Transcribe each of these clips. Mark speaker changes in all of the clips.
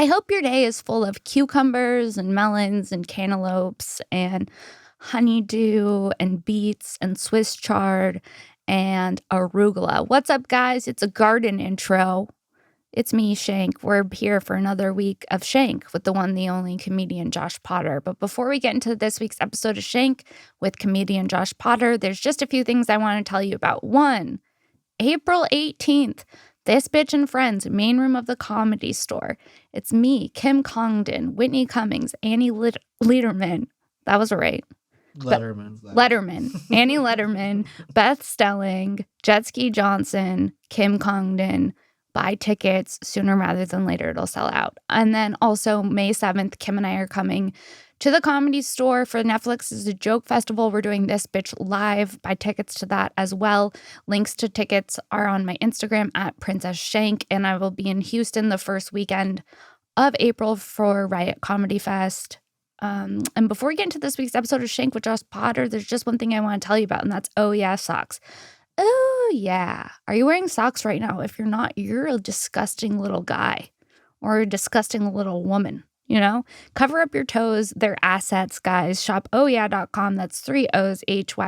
Speaker 1: I hope your day is full of cucumbers and melons and cantaloupes and honeydew and beets and Swiss chard and arugula. What's up, guys? It's a garden intro. It's me, Shank. We're here for another week of Shank with the one, the only comedian Josh Potter. But before we get into this week's episode of Shank with comedian Josh Potter, there's just a few things I want to tell you about. One, April 18th, This Bitch and Friends, main room of the Comedy Store. It's me, Kim Congdon, Whitney Cummings, Annie Lederman. That was right. Letterman. Annie Letterman, Beth Stelling, Jetski Johnson, Kim Congdon. Buy tickets sooner rather than later. It'll sell out. And then also May 7th, Kim and I are coming to the Comedy Store for Netflix's Joke Festival. We're doing This Bitch live. Buy tickets to that as well. Links to tickets are on my Instagram at Princess Shank. And I will be in Houston the first weekend of April for Riot Comedy Fest. And before we get into this week's episode of Shank with Josh Potter, there's just one thing I want to tell you about, and that's Oh Yeah Socks. Oh, yeah. Are you wearing socks right now? If you're not, you're a disgusting little guy or a disgusting little woman, you know? Cover up your toes. They're assets, guys. Shop ohyeah.com. That's 3 O's, HYEAH.com.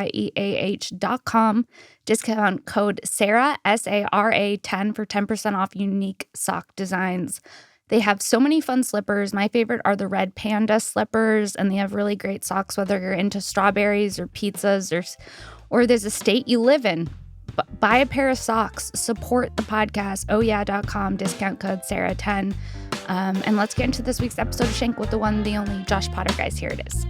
Speaker 1: Discount code Sara, SARA 10 for 10% off unique sock designs. They have so many fun slippers. My favorite are the red panda slippers, and they have really great socks, whether you're into strawberries or pizzas or there's a state you live in. Buy a pair of socks. Support the podcast. ohyeah.com. Discount code Sara10. And let's get into this week's episode of Shank with the one, the only Josh Potter, guys. Here it is.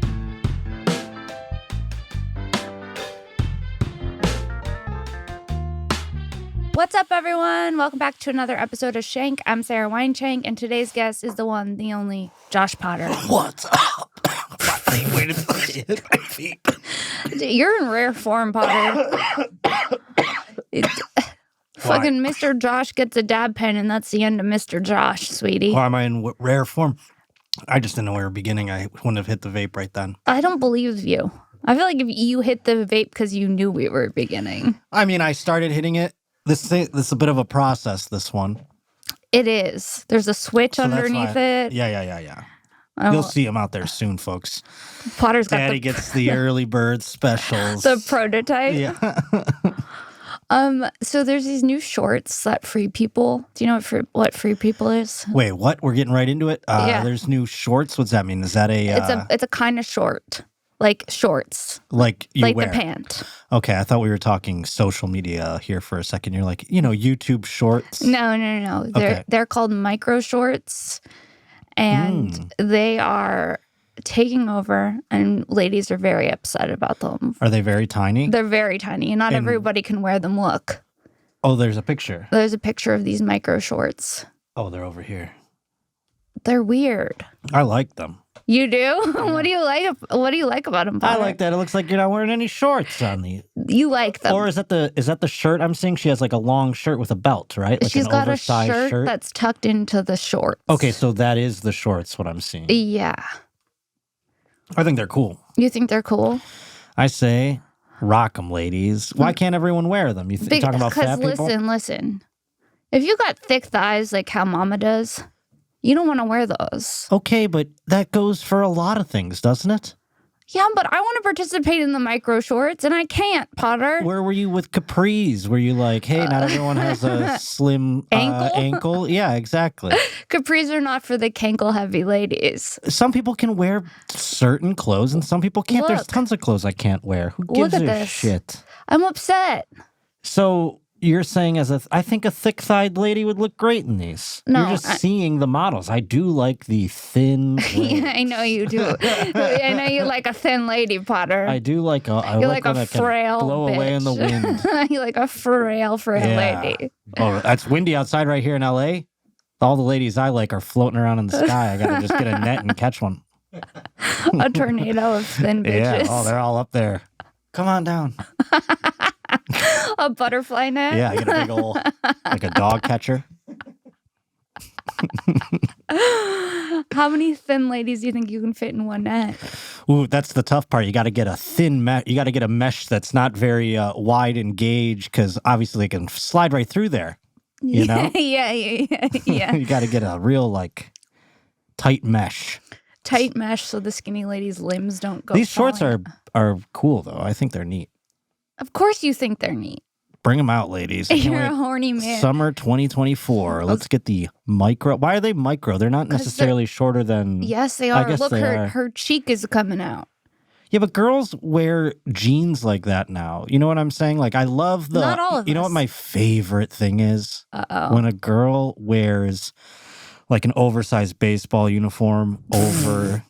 Speaker 1: What's up, everyone? Welcome back to another episode of Shank. I'm Sara Weinshenk, and today's guest is the one, the only Josh Potter.
Speaker 2: What's up? Wait a minute. Hit my feet.
Speaker 1: You're in rare form, Potter. Fucking Mr. Josh gets a dab pen, and that's the end of Mr. Josh, sweetie.
Speaker 2: Why am I in rare form? I just didn't know we were beginning. I wouldn't have hit the vape right then.
Speaker 1: I don't believe you. I feel like if you hit the vape because you knew we were beginning.
Speaker 2: I mean, I started hitting it. This is a bit of a process, this one.
Speaker 1: It is. There's a switch underneath it.
Speaker 2: Yeah. You'll see them out there soon, folks.
Speaker 1: Potter's got
Speaker 2: Daddy gets the early bird specials.
Speaker 1: The prototype.
Speaker 2: Yeah.
Speaker 1: So there's these new shorts that Free People. Do you know what Free People is?
Speaker 2: Wait, what? We're getting right into it?
Speaker 1: Yeah.
Speaker 2: There's new shorts? What's that mean? Is that a...
Speaker 1: It's a kind of short. Like shorts.
Speaker 2: Like you
Speaker 1: like
Speaker 2: wear.
Speaker 1: the pant.
Speaker 2: Okay, I thought we were talking social media here for a second. You're like, YouTube shorts.
Speaker 1: No. They're called micro shorts. And they are taking over, and ladies are very upset about them.
Speaker 2: Are they very tiny?
Speaker 1: They're very tiny, and not everybody can wear them. Look.
Speaker 2: Oh, there's a picture.
Speaker 1: There's a picture of these micro shorts.
Speaker 2: Oh, they're over here.
Speaker 1: They're weird.
Speaker 2: I like them.
Speaker 1: You do? Yeah. What do you like about them, Potter?
Speaker 2: I like that. It looks like you're not wearing any shorts on the...
Speaker 1: You like them.
Speaker 2: Or is that the shirt I'm seeing? She has like a long shirt with a belt, right? Like
Speaker 1: She's
Speaker 2: an
Speaker 1: got a
Speaker 2: oversized
Speaker 1: shirt that's tucked into the shorts.
Speaker 2: Okay, so that is the shorts, what I'm seeing.
Speaker 1: Yeah.
Speaker 2: I think they're cool.
Speaker 1: You think they're cool?
Speaker 2: I say, rock them, ladies. Why can't everyone wear them? You talking about fat people?
Speaker 1: Listen. If you got thick thighs like how Mama does... You don't want to wear those.
Speaker 2: Okay, but that goes for a lot of things, doesn't it?
Speaker 1: Yeah, but I want to participate in the micro shorts, and I can't, Potter.
Speaker 2: Where were you with capris? Were you like, hey, not everyone has a slim ankle? Yeah, exactly.
Speaker 1: Capris are not for the cankle-heavy ladies.
Speaker 2: Some people can wear certain clothes, and some people can't.
Speaker 1: Look.
Speaker 2: There's tons of clothes I can't wear. Who gives a shit?
Speaker 1: I'm upset.
Speaker 2: So... You're saying I think a thick-thighed lady would look great in these.
Speaker 1: No,
Speaker 2: you're just seeing the models. I do like the thin.
Speaker 1: Yeah, I know you do. I know you like a thin lady, Potter.
Speaker 2: I do like a.
Speaker 1: You're like a frail
Speaker 2: blow
Speaker 1: bitch.
Speaker 2: Away in the wind.
Speaker 1: You're like a frail lady.
Speaker 2: Oh, that's windy outside right here in L.A. All the ladies I like are floating around in the sky. I gotta just get a net and catch one.
Speaker 1: A tornado of thin bitches.
Speaker 2: Yeah. Oh, they're all up there. Come on down.
Speaker 1: A butterfly net?
Speaker 2: Yeah, I get a big old, like a dog catcher.
Speaker 1: How many thin ladies do you think you can fit in one net?
Speaker 2: Ooh, that's the tough part. You got to get a thin mesh. You got to get a mesh that's not very wide and gauge, because obviously it can slide right through there. You know?
Speaker 1: Yeah.
Speaker 2: You got to get a real Tight mesh.
Speaker 1: Tight mesh so the skinny lady's limbs don't go
Speaker 2: These shorts
Speaker 1: falling.
Speaker 2: are cool, though. I think they're neat.
Speaker 1: Of course you think they're neat.
Speaker 2: Bring them out, ladies. I can't
Speaker 1: You're
Speaker 2: wait.
Speaker 1: a horny man.
Speaker 2: Summer 2024. Let's get the micro. Why are they micro? They're not necessarily shorter than...
Speaker 1: Yes, they are.
Speaker 2: I guess
Speaker 1: Look,
Speaker 2: they are.
Speaker 1: her cheek is coming out.
Speaker 2: Yeah, but girls wear jeans like that now. You know what I'm saying? Like, I love the...
Speaker 1: Not all of
Speaker 2: You know
Speaker 1: us.
Speaker 2: what my favorite thing is?
Speaker 1: Uh-oh.
Speaker 2: When a girl wears like an oversized baseball uniform over,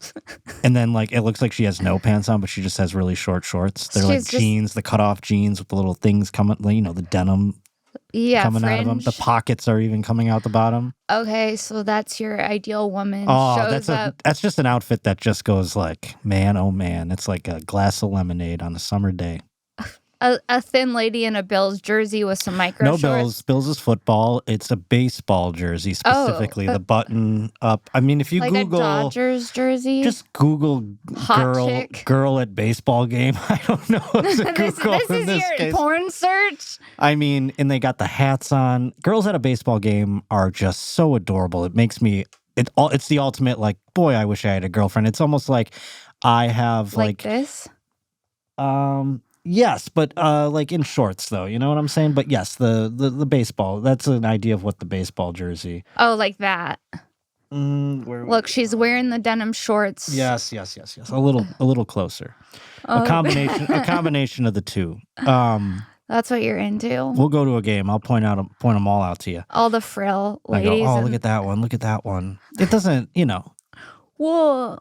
Speaker 2: and then like it looks like she has no pants on, but she just has really short shorts. They're like jeans, the cutoff jeans with the little things coming, you know, the denim coming out of them. The pockets are even coming out the bottom.
Speaker 1: Okay, so that's your ideal woman.
Speaker 2: Oh, that's just an outfit that just goes like, man, oh man. It's like a glass of lemonade on a summer day.
Speaker 1: A thin lady in a Bills jersey with some micro shorts.
Speaker 2: No, Bills is football. It's a baseball jersey, specifically the button up. I mean, if you
Speaker 1: like
Speaker 2: Google
Speaker 1: a Dodgers jersey,
Speaker 2: just Google
Speaker 1: hot
Speaker 2: girl at baseball game. I don't know what to Google
Speaker 1: this is your
Speaker 2: case.
Speaker 1: porn search.
Speaker 2: I mean, and they got the hats on. Girls at a baseball game are just so adorable. It makes me. It's the ultimate. Like, boy, I wish I had a girlfriend. It's almost like I have
Speaker 1: like this.
Speaker 2: Yes, but like in shorts though, you know what I'm saying? But yes, the baseball, that's an idea of what the baseball jersey.
Speaker 1: Oh, like that.
Speaker 2: Look,
Speaker 1: she's wearing the denim shorts.
Speaker 2: Yes. A little closer. A combination of the two.
Speaker 1: That's what you're into.
Speaker 2: We'll go to a game. I'll point them all out to you.
Speaker 1: All the frill ladies.
Speaker 2: Look at that one. Look at that one. It doesn't, you know.
Speaker 1: Whoa.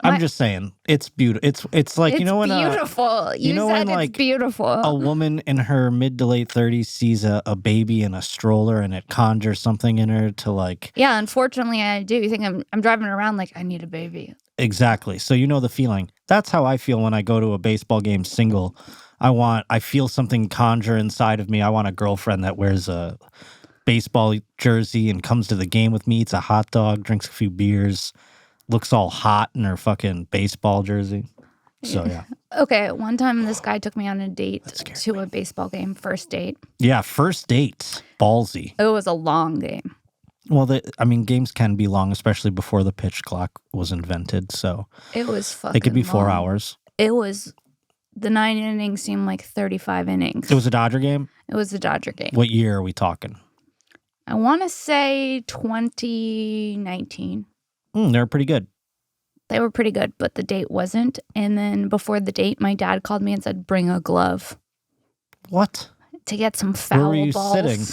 Speaker 2: I'm just saying, it's beautiful. It's like, you know when
Speaker 1: beautiful. You know said when, like, it's beautiful.
Speaker 2: A woman in her mid to late 30s sees a baby in a stroller and it conjures something in her to like.
Speaker 1: Yeah, unfortunately, I do. You think I'm driving around like I need a baby.
Speaker 2: Exactly. So you know the feeling. That's how I feel when I go to a baseball game single. I feel something conjure inside of me. I want a girlfriend that wears a baseball jersey and comes to the game with me, eats a hot dog, drinks a few beers. Looks all hot in her fucking baseball jersey. So, yeah.
Speaker 1: Okay, one time this guy took me on a date to a baseball game, first date.
Speaker 2: Yeah, first date. Ballsy.
Speaker 1: It was a long game.
Speaker 2: Well, games can be long, especially before the pitch clock was invented, so.
Speaker 1: It was fucking
Speaker 2: They could be 4
Speaker 1: long.
Speaker 2: hours.
Speaker 1: It was, the 9 innings seemed like 35 innings.
Speaker 2: It was a Dodger game?
Speaker 1: It was a Dodger game.
Speaker 2: What year are we talking?
Speaker 1: I want to say 2019.
Speaker 2: They were pretty good.
Speaker 1: They were pretty good, but the date wasn't. And then before the date, my dad called me and said, bring a glove.
Speaker 2: What?
Speaker 1: To get some foul
Speaker 2: Where were you
Speaker 1: balls.
Speaker 2: sitting?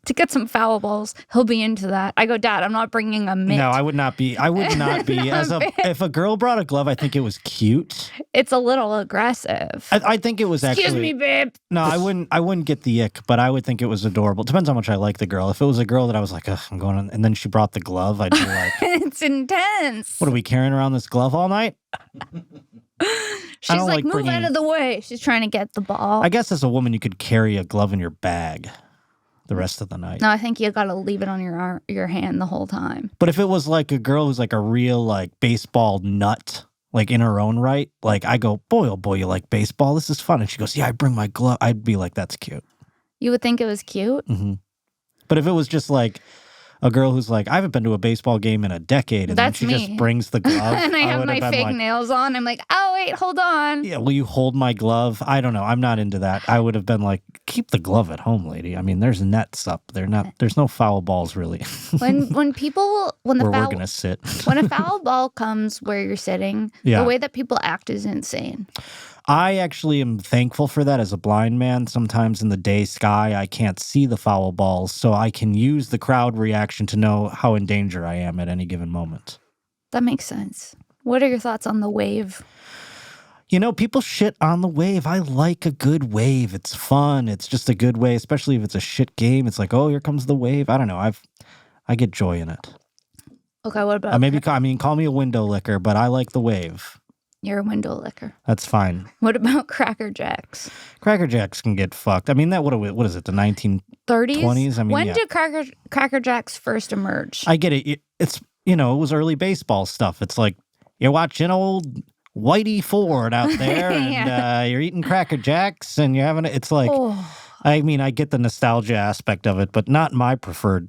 Speaker 1: To get some foul balls. He'll be into that. I go, Dad, I'm not bringing a mitt.
Speaker 2: No, I would not be. If a girl brought a glove, I think it was cute.
Speaker 1: It's a little aggressive.
Speaker 2: I think it was actually.
Speaker 1: Excuse me, babe.
Speaker 2: No, I wouldn't get the ick, but I would think it was adorable. Depends how much I like the girl. If it was a girl that I was like, ugh, I'm going on, and then she brought the glove, I'd be like,
Speaker 1: it's intense.
Speaker 2: What are we carrying around this glove all night?
Speaker 1: She's like, move out of the way. She's trying to get the ball.
Speaker 2: I guess as a woman, you could carry a glove in your bag the rest of the night.
Speaker 1: No, I think you got to leave it on your hand the whole time.
Speaker 2: But if it was like a girl who's like a real like baseball nut, like in her own right, like I go, boy, oh boy, you like baseball? This is fun. And she goes, yeah, I bring my glove. I'd be like, that's cute.
Speaker 1: You would think it was cute?
Speaker 2: Mm-hmm. But if it was just like a girl who's like, I haven't been to a baseball game in a decade, and
Speaker 1: that's
Speaker 2: then she just brings the glove.
Speaker 1: And I have my fake nails on. I'm like, oh, wait, hold on.
Speaker 2: Yeah, will you hold my glove? I don't know. I'm not into that. I would have been like, keep the glove at home, lady. I mean, there's nets up. There's no foul balls, really.
Speaker 1: When we're
Speaker 2: gonna sit.
Speaker 1: When a foul ball comes where you're sitting, the way that people act is insane.
Speaker 2: I actually am thankful for that as a blind man. Sometimes in the day sky, I can't see the foul balls, so I can use the crowd reaction to know how in danger I am at any given moment.
Speaker 1: That makes sense. What are your thoughts on the wave?
Speaker 2: You know, people shit on the wave. I like a good wave. It's fun. It's just a good way, especially if it's a shit game. It's like, oh, here comes the wave. I don't know. I get joy in it.
Speaker 1: Okay, what about...
Speaker 2: call me a window licker, but I like the wave.
Speaker 1: You're a window licker.
Speaker 2: That's fine.
Speaker 1: What about Cracker Jacks?
Speaker 2: Cracker Jacks can get fucked. I mean, what is it, the 1930s? I mean,
Speaker 1: when did Cracker Jacks first emerge?
Speaker 2: I get it. It's, it was early baseball stuff. It's like you're watching old Whitey Ford out there and you're eating Cracker Jacks and you're having it. It's like, I mean, I get the nostalgia aspect of it, but not my preferred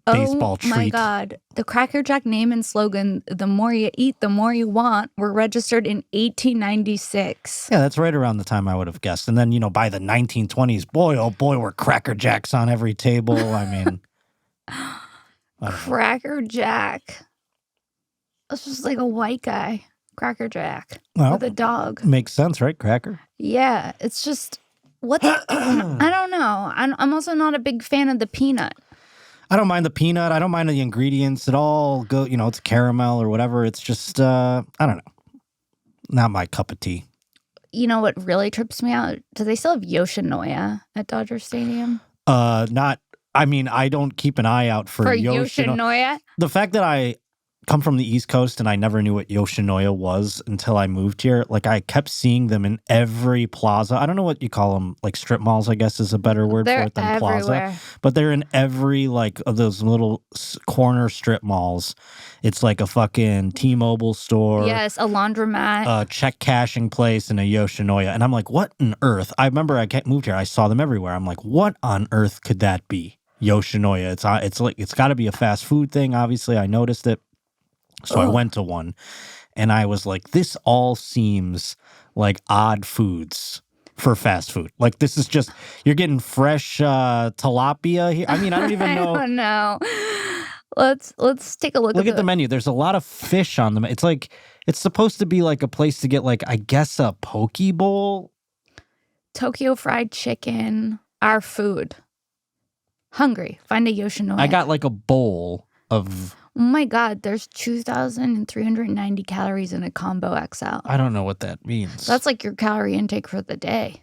Speaker 2: baseball
Speaker 1: Oh my
Speaker 2: treat.
Speaker 1: God. The Cracker Jack name and slogan, the more you eat, the more you want, were registered in 1896.
Speaker 2: Yeah, that's right around the time I would have guessed. And then, by the 1920s, boy, oh boy, were Cracker Jacks on every table. I mean, I don't know.
Speaker 1: Cracker Jack. It's just like a white guy. Cracker Jack.
Speaker 2: Well,
Speaker 1: with a dog.
Speaker 2: Makes sense, right? Cracker?
Speaker 1: Yeah, it's just, I don't know. I'm also not a big fan of the peanut.
Speaker 2: I don't mind the peanut. I don't mind the ingredients. It all go, it's caramel or whatever. It's just, I don't know. Not my cup of tea.
Speaker 1: You know what really trips me out? Do they still have Yoshinoya at Dodger Stadium?
Speaker 2: I don't keep an eye out for
Speaker 1: Yoshinoya.
Speaker 2: The fact that I come from the East Coast and I never knew what Yoshinoya was until I moved here. Like, I kept seeing them in every plaza. I don't know what you call them, like strip malls, I guess is a better word for it than
Speaker 1: everywhere.
Speaker 2: plaza. But they're in every, like, of those little corner strip malls. It's like a fucking T-Mobile store.
Speaker 1: Yes, a laundromat.
Speaker 2: A check cashing place and a Yoshinoya. And I'm like, what on earth? I remember I moved here. I saw them everywhere. I'm like, what on earth could that be? Yoshinoya. It's got to be a fast food thing. Obviously, I noticed it. So I went to one and I was like, this all seems like odd foods for fast food. Like, this is just, you're getting fresh tilapia here. I mean, I don't even know.
Speaker 1: I don't know. Let's take a look
Speaker 2: at the menu. There's a lot of fish on them. It's like, it's supposed to be like a place to get, like, I guess a poke bowl.
Speaker 1: Tokyo fried chicken, our food. Hungry. Find a Yoshinoya.
Speaker 2: I got like a bowl of...
Speaker 1: Oh my God, there's 2,390 calories in a combo XL.
Speaker 2: I don't know what that means.
Speaker 1: That's like your calorie intake for the day.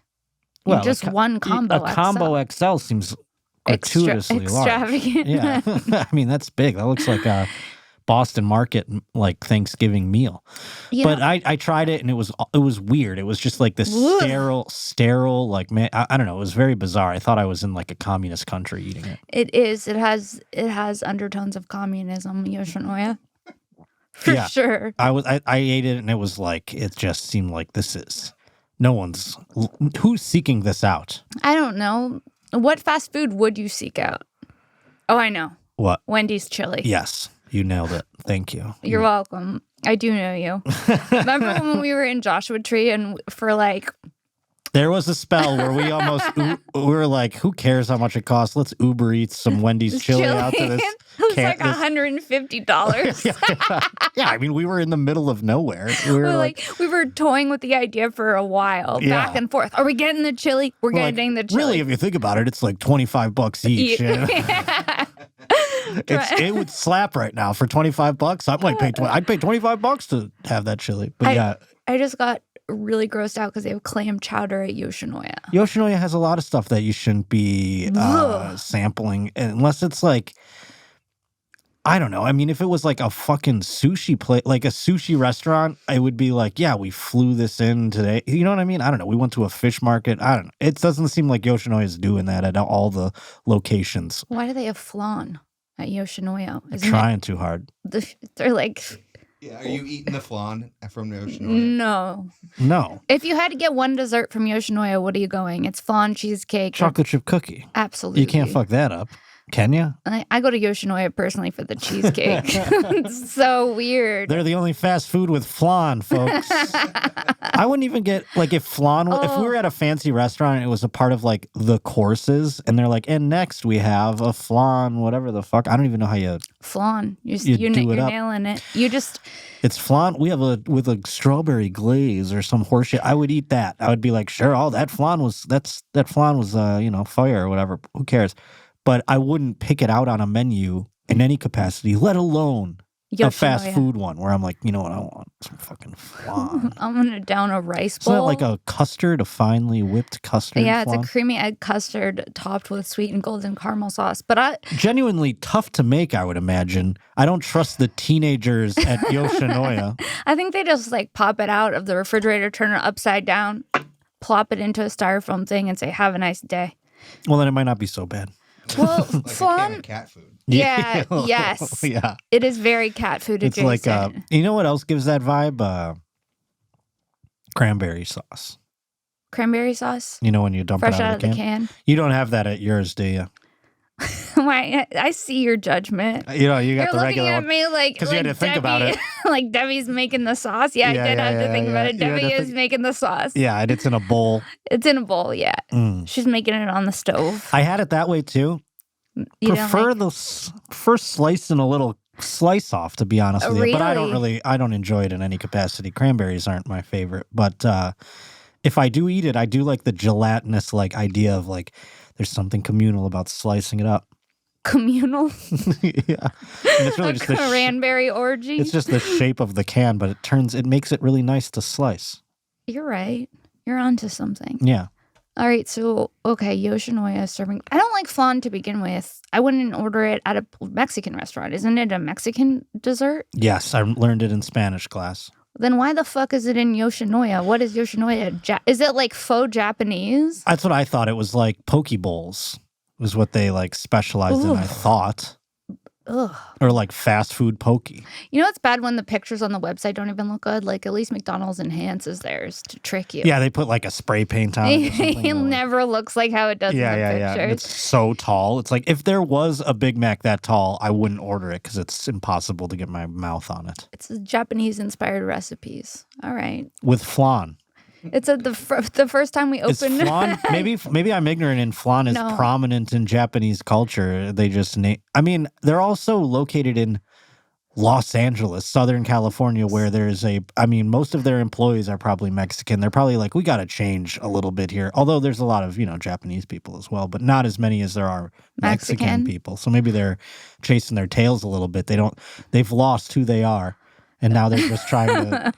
Speaker 2: Well,
Speaker 1: just one combo XL.
Speaker 2: A combo XL seems gratuitously
Speaker 1: extravagant.
Speaker 2: Large. Yeah. I mean, that's big. That looks like a Boston Market, like, Thanksgiving meal. But I tried it and it was weird. It was just like this sterile, like, man, I don't know. It was very bizarre. I thought I was in like a communist country eating it.
Speaker 1: It is. It has undertones of communism, Yoshinoya. For sure.
Speaker 2: I ate it and it was like, it just seemed like who's seeking this out?
Speaker 1: I don't know. What fast food would you seek out? Oh, I know.
Speaker 2: What?
Speaker 1: Wendy's chili.
Speaker 2: Yes. You nailed it. Thank you.
Speaker 1: You're welcome. I do know you. Remember when we were in Joshua Tree and for like...
Speaker 2: There was a spell where we almost, we were like, who cares how much it costs? Let's Uber Eats some Wendy's chili out to this.
Speaker 1: It was like $150.
Speaker 2: Yeah, I mean, we were in the middle of nowhere.
Speaker 1: We were toying with the idea for a while, back and forth. Are we getting the chili? We're getting the chili.
Speaker 2: Really, if you think about it, it's like $25 each.
Speaker 1: Yeah.
Speaker 2: It would slap right now for $25. I'd pay $25 to have that chili. But
Speaker 1: I just got really grossed out because they have clam chowder at Yoshinoya.
Speaker 2: Yoshinoya has a lot of stuff that you shouldn't be sampling unless it's like, I don't know. I mean, if it was like a fucking sushi plate, like a sushi restaurant, I would be like, yeah, we flew this in today. You know what I mean? I don't know. We went to a fish market. I don't know. It doesn't seem like Yoshinoya is doing that at all the locations.
Speaker 1: Why do they have flan at Yoshinoya?
Speaker 2: Trying too hard.
Speaker 1: They're like...
Speaker 3: Yeah, are you eating the flan from Yoshinoya?
Speaker 1: No. If you had to get one dessert from Yoshinoya, what are you going? It's flan, cheesecake.
Speaker 2: Chocolate chip cookie.
Speaker 1: Absolutely.
Speaker 2: You can't fuck that up. Can you?
Speaker 1: I go to Yoshinoya personally for the cheesecake. It's so weird.
Speaker 2: They're the only fast food with flan, folks. I wouldn't even get, like, if flan, if we were at a fancy restaurant and it was a part of, like, the courses, and they're like, and next we have a flan, whatever the fuck. I don't even know how you...
Speaker 1: Flan. You're nailing it.
Speaker 2: It's flan. We have with a strawberry glaze or some horseshit. I would eat that. I would be like, sure, that flan was, fire or whatever. Who cares? But I wouldn't pick it out on a menu in any capacity, let alone a fast food one where I'm like, you know what, I want some fucking flan.
Speaker 1: I'm going to down a rice bowl.
Speaker 2: Isn't that like a custard, a finely whipped custard?
Speaker 1: Yeah,
Speaker 2: flan?
Speaker 1: It's a creamy egg custard topped with sweet and golden caramel sauce. But
Speaker 2: genuinely tough to make, I would imagine. I don't trust the teenagers at Yoshinoya.
Speaker 1: I think they just like pop it out of the refrigerator, turn it upside down, plop it into a styrofoam thing and say, have a nice day.
Speaker 2: Well, then it might not be so bad.
Speaker 1: Well,
Speaker 3: like
Speaker 1: flan,
Speaker 3: a can of cat food.
Speaker 1: Yeah, yes.
Speaker 2: Yeah.
Speaker 1: It is very cat food adjacent.
Speaker 2: It's like, you know what else gives that vibe? Cranberry sauce.
Speaker 1: Cranberry sauce?
Speaker 2: You know when you dump
Speaker 1: fresh
Speaker 2: it out of the can?
Speaker 1: can?
Speaker 2: You don't have that at yours, do you?
Speaker 1: Why? I see your judgment.
Speaker 2: You got
Speaker 1: You're
Speaker 2: the
Speaker 1: looking
Speaker 2: regular
Speaker 1: at
Speaker 2: one.
Speaker 1: me like
Speaker 2: 'Cause you had to think about it.
Speaker 1: Like Debbie's making the sauce. Yeah, I did have to think about it.
Speaker 2: You had to
Speaker 1: Debbie is
Speaker 2: think-
Speaker 1: making the sauce.
Speaker 2: Yeah, and it's in a bowl.
Speaker 1: It's in a bowl, yeah. She's making it on the stove.
Speaker 2: I had it that way too.
Speaker 1: You
Speaker 2: Prefer
Speaker 1: don't like-
Speaker 2: first slicing a little slice off, to be honest with you. But
Speaker 1: Really?
Speaker 2: I don't enjoy it in any capacity. Cranberries aren't my favorite. But if I do eat it, I do like the gelatinous like idea of like there's something communal about slicing it up.
Speaker 1: Communal?
Speaker 2: Yeah. And it's really
Speaker 1: A
Speaker 2: just
Speaker 1: cranberry orgy?
Speaker 2: it's just the shape of the can, but it makes it really nice to slice.
Speaker 1: You're right. You're onto something.
Speaker 2: Yeah.
Speaker 1: All right, so, okay, Yoshinoya serving. I don't like flan to begin with. I wouldn't order it at a Mexican restaurant. Isn't it a Mexican dessert?
Speaker 2: Yes, I learned it in Spanish class.
Speaker 1: Then why the fuck is it in Yoshinoya? What is Yoshinoya? Is it like faux Japanese?
Speaker 2: That's what I thought. It was like poke bowls was what they like specialized in, I thought.
Speaker 1: Ugh.
Speaker 2: Or like fast food poke.
Speaker 1: You know it's bad when the pictures on the website don't even look good? Like at least McDonald's enhances theirs to trick you.
Speaker 2: Yeah, they put like a spray paint on it or something.
Speaker 1: It never looks like how it does in the
Speaker 2: Yeah.
Speaker 1: pictures.
Speaker 2: It's so tall. It's like if there was a Big Mac that tall, I wouldn't order it because it's impossible to get my mouth on it.
Speaker 1: It's Japanese-inspired recipes. All right.
Speaker 2: With flan.
Speaker 1: It's the first time we
Speaker 2: Is
Speaker 1: opened.
Speaker 2: flan, maybe I'm ignorant and flan is
Speaker 1: No.
Speaker 2: prominent in Japanese culture. They just I mean, they're also located in Los Angeles, Southern California, where most of their employees are probably Mexican. They're probably like, we got to change a little bit here. Although there's a lot of, Japanese people as well, but not as many as there are Mexican
Speaker 1: Mexican.
Speaker 2: people. So maybe they're chasing their tails a little bit. They've lost who they are. And now they're just trying to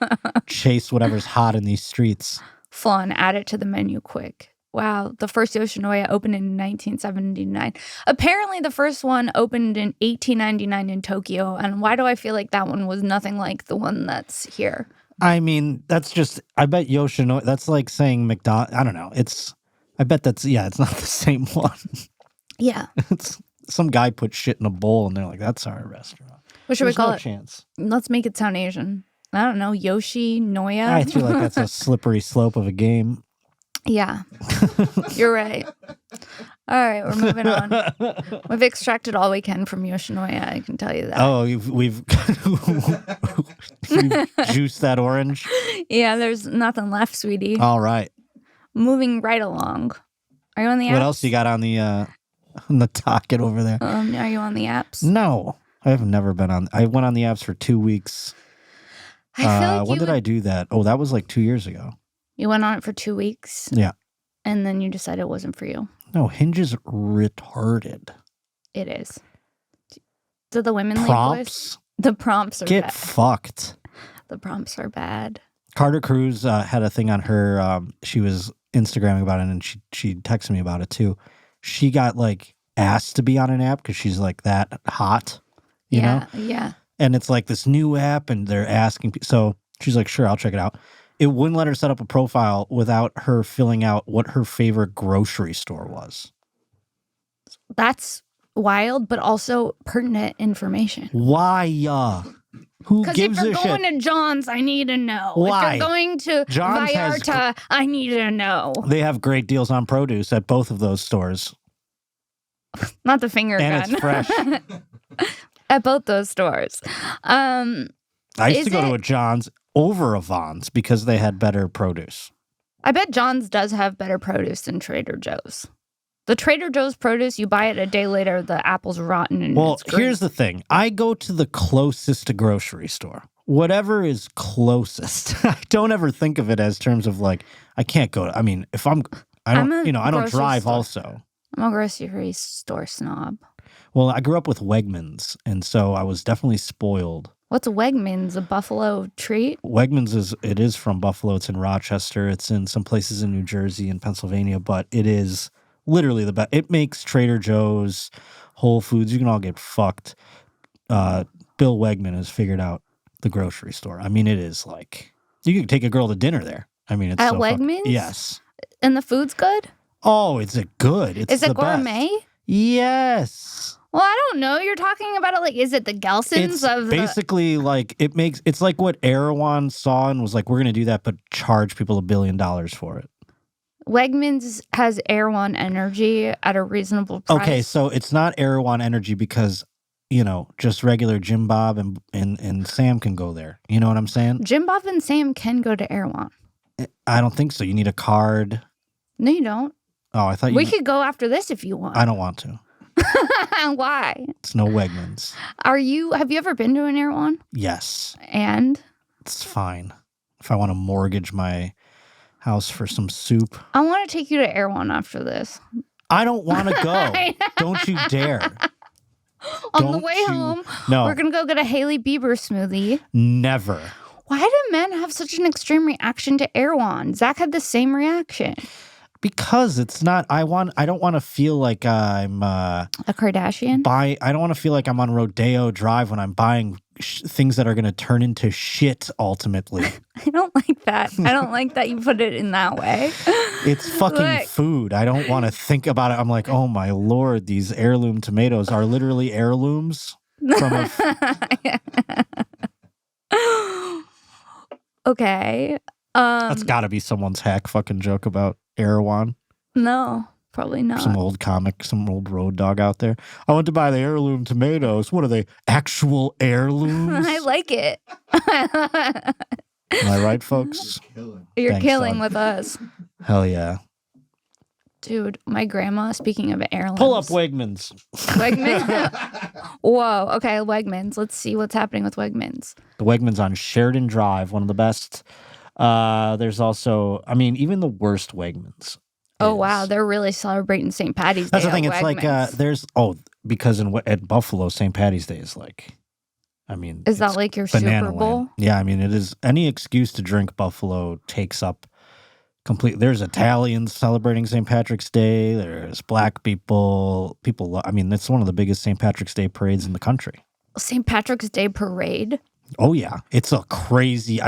Speaker 2: chase whatever's hot in these streets.
Speaker 1: Flan, add it to the menu quick. Wow, the first Yoshinoya opened in 1979. Apparently, the first one opened in 1899 in Tokyo. And why do I feel like that one was nothing like the one that's here?
Speaker 2: I mean, I bet Yoshinoya, that's like saying McDonald's. I don't know. It's not the same one.
Speaker 1: Yeah.
Speaker 2: It's some guy put shit in a bowl and they're like, that's our restaurant.
Speaker 1: What should
Speaker 2: There's
Speaker 1: we call
Speaker 2: no
Speaker 1: it?
Speaker 2: chance.
Speaker 1: Let's make it sound Asian. I don't know, Yoshinoya?
Speaker 2: I feel like that's a slippery slope of a game.
Speaker 1: Yeah, you're right. All right, we're moving on. We've extracted all we can from Yoshinoya, I can tell you that.
Speaker 2: Oh, we've juiced that orange.
Speaker 1: Yeah, there's nothing left, sweetie.
Speaker 2: All right.
Speaker 1: Moving right along. Are you on the apps?
Speaker 2: What else you got on the docket over there?
Speaker 1: Are you on the apps?
Speaker 2: No, I've never been on. I went on the apps for 2 weeks.
Speaker 1: I feel like
Speaker 2: when did I do that? Oh, that was like 2 years ago.
Speaker 1: You went on it for 2 weeks?
Speaker 2: Yeah.
Speaker 1: And then you decided it wasn't for you?
Speaker 2: No, Hinge is retarded.
Speaker 1: It is. Do the women
Speaker 2: Prompts?
Speaker 1: leave voice? The prompts are
Speaker 2: Get
Speaker 1: bad.
Speaker 2: fucked.
Speaker 1: The prompts are bad.
Speaker 2: Carter Cruz had a thing on her. She was Instagramming about it, and she texted me about it too. She got like asked to be on an app because she's like that hot, you know?
Speaker 1: Yeah.
Speaker 2: And it's like this new app, and they're asking. So she's like, "Sure, I'll check it out." It wouldn't let her set up a profile without her filling out what her favorite grocery store was.
Speaker 1: That's wild, but also pertinent information.
Speaker 2: Why? Who
Speaker 1: Because if
Speaker 2: gives
Speaker 1: you're
Speaker 2: a
Speaker 1: going
Speaker 2: shit?
Speaker 1: to John's, I need to know.
Speaker 2: Why?
Speaker 1: If you're going to
Speaker 2: John's has
Speaker 1: Vallarta, I need to know.
Speaker 2: They have great deals on produce at both of those stores.
Speaker 1: Not the finger
Speaker 2: And
Speaker 1: gun.
Speaker 2: it's fresh.
Speaker 1: At both those stores.
Speaker 2: I used
Speaker 1: Is
Speaker 2: to go to
Speaker 1: it-
Speaker 2: a John's over a Vons because they had better produce.
Speaker 1: I bet John's does have better produce than Trader Joe's. The Trader Joe's produce, you buy it a day later, the apple's rotten and
Speaker 2: Well,
Speaker 1: it's green.
Speaker 2: here's the thing. I go to the closest grocery store. Whatever is closest. I don't ever think of it as terms of like, I can't go to, I mean, if I
Speaker 1: I'm
Speaker 2: don't,
Speaker 1: a
Speaker 2: I don't
Speaker 1: grocery
Speaker 2: drive
Speaker 1: store.
Speaker 2: also.
Speaker 1: I'm a grocery store snob.
Speaker 2: Well, I grew up with Wegmans, and so I was definitely spoiled.
Speaker 1: What's Wegmans? A Buffalo treat?
Speaker 2: Wegmans is from Buffalo. It's in Rochester. It's in some places in New Jersey and Pennsylvania, but it is literally the best. It makes Trader Joe's, Whole Foods. You can all get fucked. Bill Wegman has figured out the grocery store. I mean, it is like you can take a girl to dinner there. I mean, it's
Speaker 1: At
Speaker 2: so
Speaker 1: Wegmans?
Speaker 2: yes.
Speaker 1: And the food's good?
Speaker 2: Oh, it's a good. It's
Speaker 1: Is it
Speaker 2: the best.
Speaker 1: gourmet?
Speaker 2: Yes.
Speaker 1: Well, I don't know. You're talking about it like, is it the Gelsons
Speaker 2: It's
Speaker 1: of the...
Speaker 2: basically like it's like what Erewhon saw and was like, we're gonna do that, but charge people $1 billion for it.
Speaker 1: Wegmans has Erewhon energy at a reasonable price.
Speaker 2: Okay, so it's not Erewhon energy because, just regular Jim Bob and Sam can go there. You know what I'm saying?
Speaker 1: Jim Bob and Sam can go to Erewhon.
Speaker 2: I don't think so. You need a card.
Speaker 1: No, you don't.
Speaker 2: Oh, I thought
Speaker 1: we could go after this if you want.
Speaker 2: I don't want to.
Speaker 1: Why?
Speaker 2: It's no Wegmans.
Speaker 1: Have you ever been to an Erewhon?
Speaker 2: Yes.
Speaker 1: And?
Speaker 2: It's fine. If I want to mortgage my house for some soup.
Speaker 1: I want to take you to Erewhon after this.
Speaker 2: I don't want to go. Don't you dare.
Speaker 1: On the way home, we're going to go get a Hailey Bieber smoothie.
Speaker 2: Never.
Speaker 1: Why do men have such an extreme reaction to Erewhon? Zach had the same reaction.
Speaker 2: Because it's not, I don't want to feel like I'm
Speaker 1: a Kardashian.
Speaker 2: I don't want to feel like I'm on Rodeo Drive when I'm buying things that are going to turn into shit ultimately.
Speaker 1: I don't like that. I don't like that you put it in that way.
Speaker 2: It's fucking food. I don't want to think about it. I'm like, oh my Lord, these heirloom tomatoes are literally heirlooms from
Speaker 1: Okay.
Speaker 2: That's got to be someone's hack fucking joke about Erewhon.
Speaker 1: No, probably not.
Speaker 2: Some old comic, some old road dog out there. I went to buy the heirloom tomatoes. What are they? Actual heirlooms?
Speaker 1: I like it.
Speaker 2: Am I right, folks?
Speaker 1: You're killing with us.
Speaker 2: Hell yeah.
Speaker 1: Dude, my grandma, speaking of heirlooms.
Speaker 2: Pull up Wegmans.
Speaker 1: Wegmans? Whoa. Okay, Wegmans. Let's see what's happening with Wegmans.
Speaker 2: The Wegmans on Sheridan Drive, one of the best. There's also, even the worst Wegmans.
Speaker 1: Oh, wow. They're really celebrating St. Patty's Day.
Speaker 2: That's the thing. It's
Speaker 1: Wegmans.
Speaker 2: Because at Buffalo, St. Patty's Day is like,
Speaker 1: is that like your Super Bowl?
Speaker 2: Land. Yeah, it is. Any excuse to drink Buffalo takes up completely. There's Italians celebrating St. Patrick's Day. There's black people. It's one of the biggest St. Patrick's Day parades in the country.
Speaker 1: St. Patrick's Day parade?
Speaker 2: Oh, yeah. It's a crazy.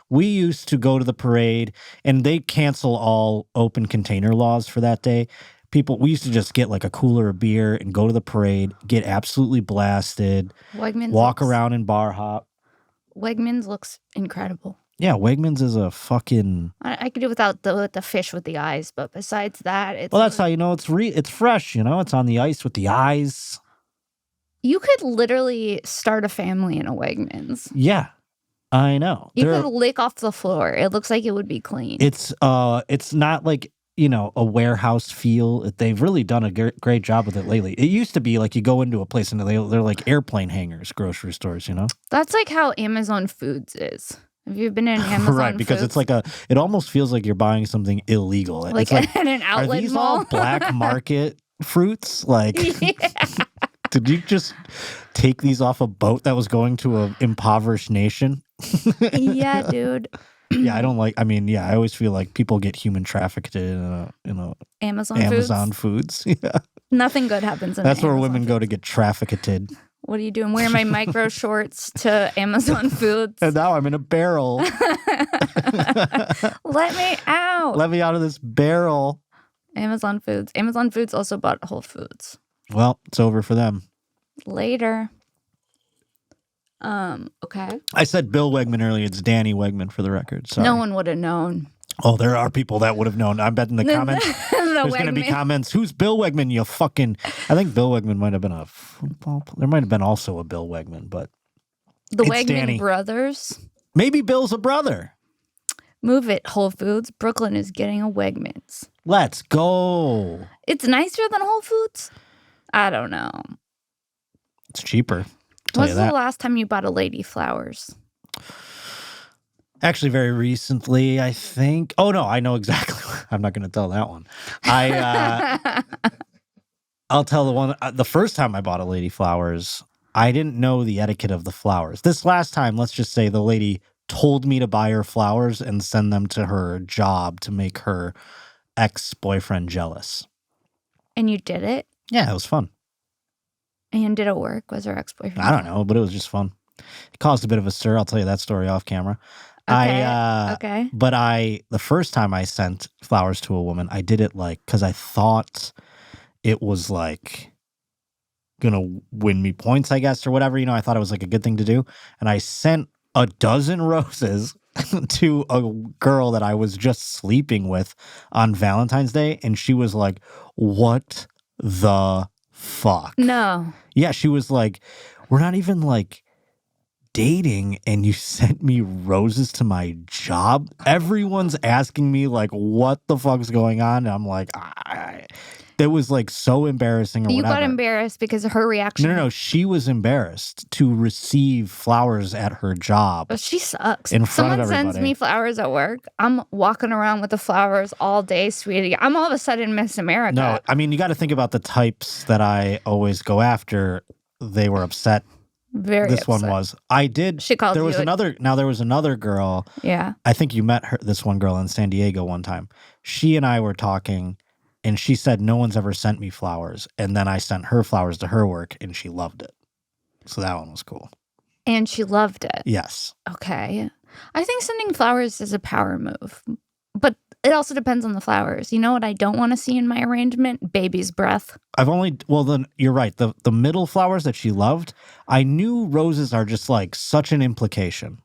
Speaker 2: We used to go to the parade, and they cancel all open container laws for that day. We used to just get like a cooler of beer and go to the parade, get absolutely blasted, walk around and bar hop.
Speaker 1: Wegmans looks incredible.
Speaker 2: Yeah, Wegmans is a fucking...
Speaker 1: I could do without the fish with the eyes, but besides that, it's...
Speaker 2: Well, that's how you know it's fresh, It's on the ice with the eyes.
Speaker 1: You could literally start a family in a Wegmans.
Speaker 2: Yeah, I know.
Speaker 1: You could lick off the floor. It looks like it would be clean.
Speaker 2: It's not like, a warehouse feel. They've really done a great job with it lately. It used to be like you go into a place and they're like airplane hangars, grocery stores,
Speaker 1: That's like how Amazon Foods is. Have you been in Amazon
Speaker 2: Right, because
Speaker 1: Foods?
Speaker 2: it's it almost feels like you're buying something illegal.
Speaker 1: Like at an outlet
Speaker 2: are these
Speaker 1: mall?
Speaker 2: all black market fruits? Like,
Speaker 1: yeah.
Speaker 2: Did you just take these off a boat that was going to an impoverished nation?
Speaker 1: Yeah, dude.
Speaker 2: Yeah, I don't like. I always feel like people get human trafficked in a
Speaker 1: Amazon
Speaker 2: Foods. Yeah,
Speaker 1: nothing good happens in
Speaker 2: that's where
Speaker 1: Amazon
Speaker 2: women
Speaker 1: Foods.
Speaker 2: go to get trafficked.
Speaker 1: What are you doing? Wearing my micro shorts to Amazon Foods.
Speaker 2: And now I'm in a barrel.
Speaker 1: Let me out.
Speaker 2: Let me out of this barrel.
Speaker 1: Amazon Foods. Amazon Foods also bought Whole Foods.
Speaker 2: Well, it's over for them.
Speaker 1: Later. Okay.
Speaker 2: I said Bill Wegman earlier. It's Danny Wegman for the record. Sorry.
Speaker 1: No one would have known.
Speaker 2: Oh, there are people that would have known. I bet in the comments there's going to be comments. Who's Bill Wegman? You fucking... I think Bill Wegman might have been a football... There might have been also a Bill Wegman, but...
Speaker 1: The Wegman
Speaker 2: Danny.
Speaker 1: brothers.
Speaker 2: Maybe Bill's a brother.
Speaker 1: Move it, Whole Foods. Brooklyn is getting a Wegmans.
Speaker 2: Let's go.
Speaker 1: It's nicer than Whole Foods? I don't know.
Speaker 2: It's cheaper.
Speaker 1: When's the last time you bought a lady flowers?
Speaker 2: Actually, very recently, I think. Oh, no, I know exactly. I'm not going to tell that one. I'll tell the one. The first time I bought a lady flowers, I didn't know the etiquette of the flowers. This last time, let's just say the lady told me to buy her flowers and send them to her job to make her ex-boyfriend jealous.
Speaker 1: And you did it?
Speaker 2: Yeah, it was fun.
Speaker 1: And did it work? Was her ex-boyfriend?
Speaker 2: I don't know, but it was just fun. It caused a bit of a stir. I'll tell you that story off camera.
Speaker 1: Okay.
Speaker 2: But the first time I sent flowers to a woman, I did it because I thought it was gonna win me points, I guess, or whatever. I thought it was a good thing to do. And I sent a dozen roses to a girl that I was just sleeping with on Valentine's Day, and she was like, "What the fuck?"
Speaker 1: No.
Speaker 2: Yeah, she was like, "We're not even like dating, and you sent me roses to my job." Everyone's asking me like, "What the fuck's going on?" And I'm like, that was like so embarrassing or
Speaker 1: You
Speaker 2: whatever.
Speaker 1: got embarrassed because of her reaction.
Speaker 2: No. She was embarrassed to receive flowers at her job.
Speaker 1: But she sucks.
Speaker 2: In front of
Speaker 1: Someone sends
Speaker 2: everybody.
Speaker 1: me flowers at work. I'm walking around with the flowers all day, sweetie. I'm all of a sudden Miss America.
Speaker 2: No, I mean, you got to think about the types that I always go after. They were upset.
Speaker 1: Very
Speaker 2: This
Speaker 1: upset.
Speaker 2: one was. I did.
Speaker 1: She called
Speaker 2: there
Speaker 1: you
Speaker 2: was
Speaker 1: a-
Speaker 2: another. Now there was another girl.
Speaker 1: Yeah.
Speaker 2: I think you met her. This one girl in San Diego one time. She and I were talking, and she said no one's ever sent me flowers. And then I sent her flowers to her work, and she loved it. So that one was cool.
Speaker 1: And she loved it.
Speaker 2: Yes.
Speaker 1: Okay. I think sending flowers is a power move. But it also depends on the flowers. You know what I don't want to see in my arrangement? Baby's breath.
Speaker 2: Then you're right. The middle flowers that she loved, I knew roses are just like such an implication.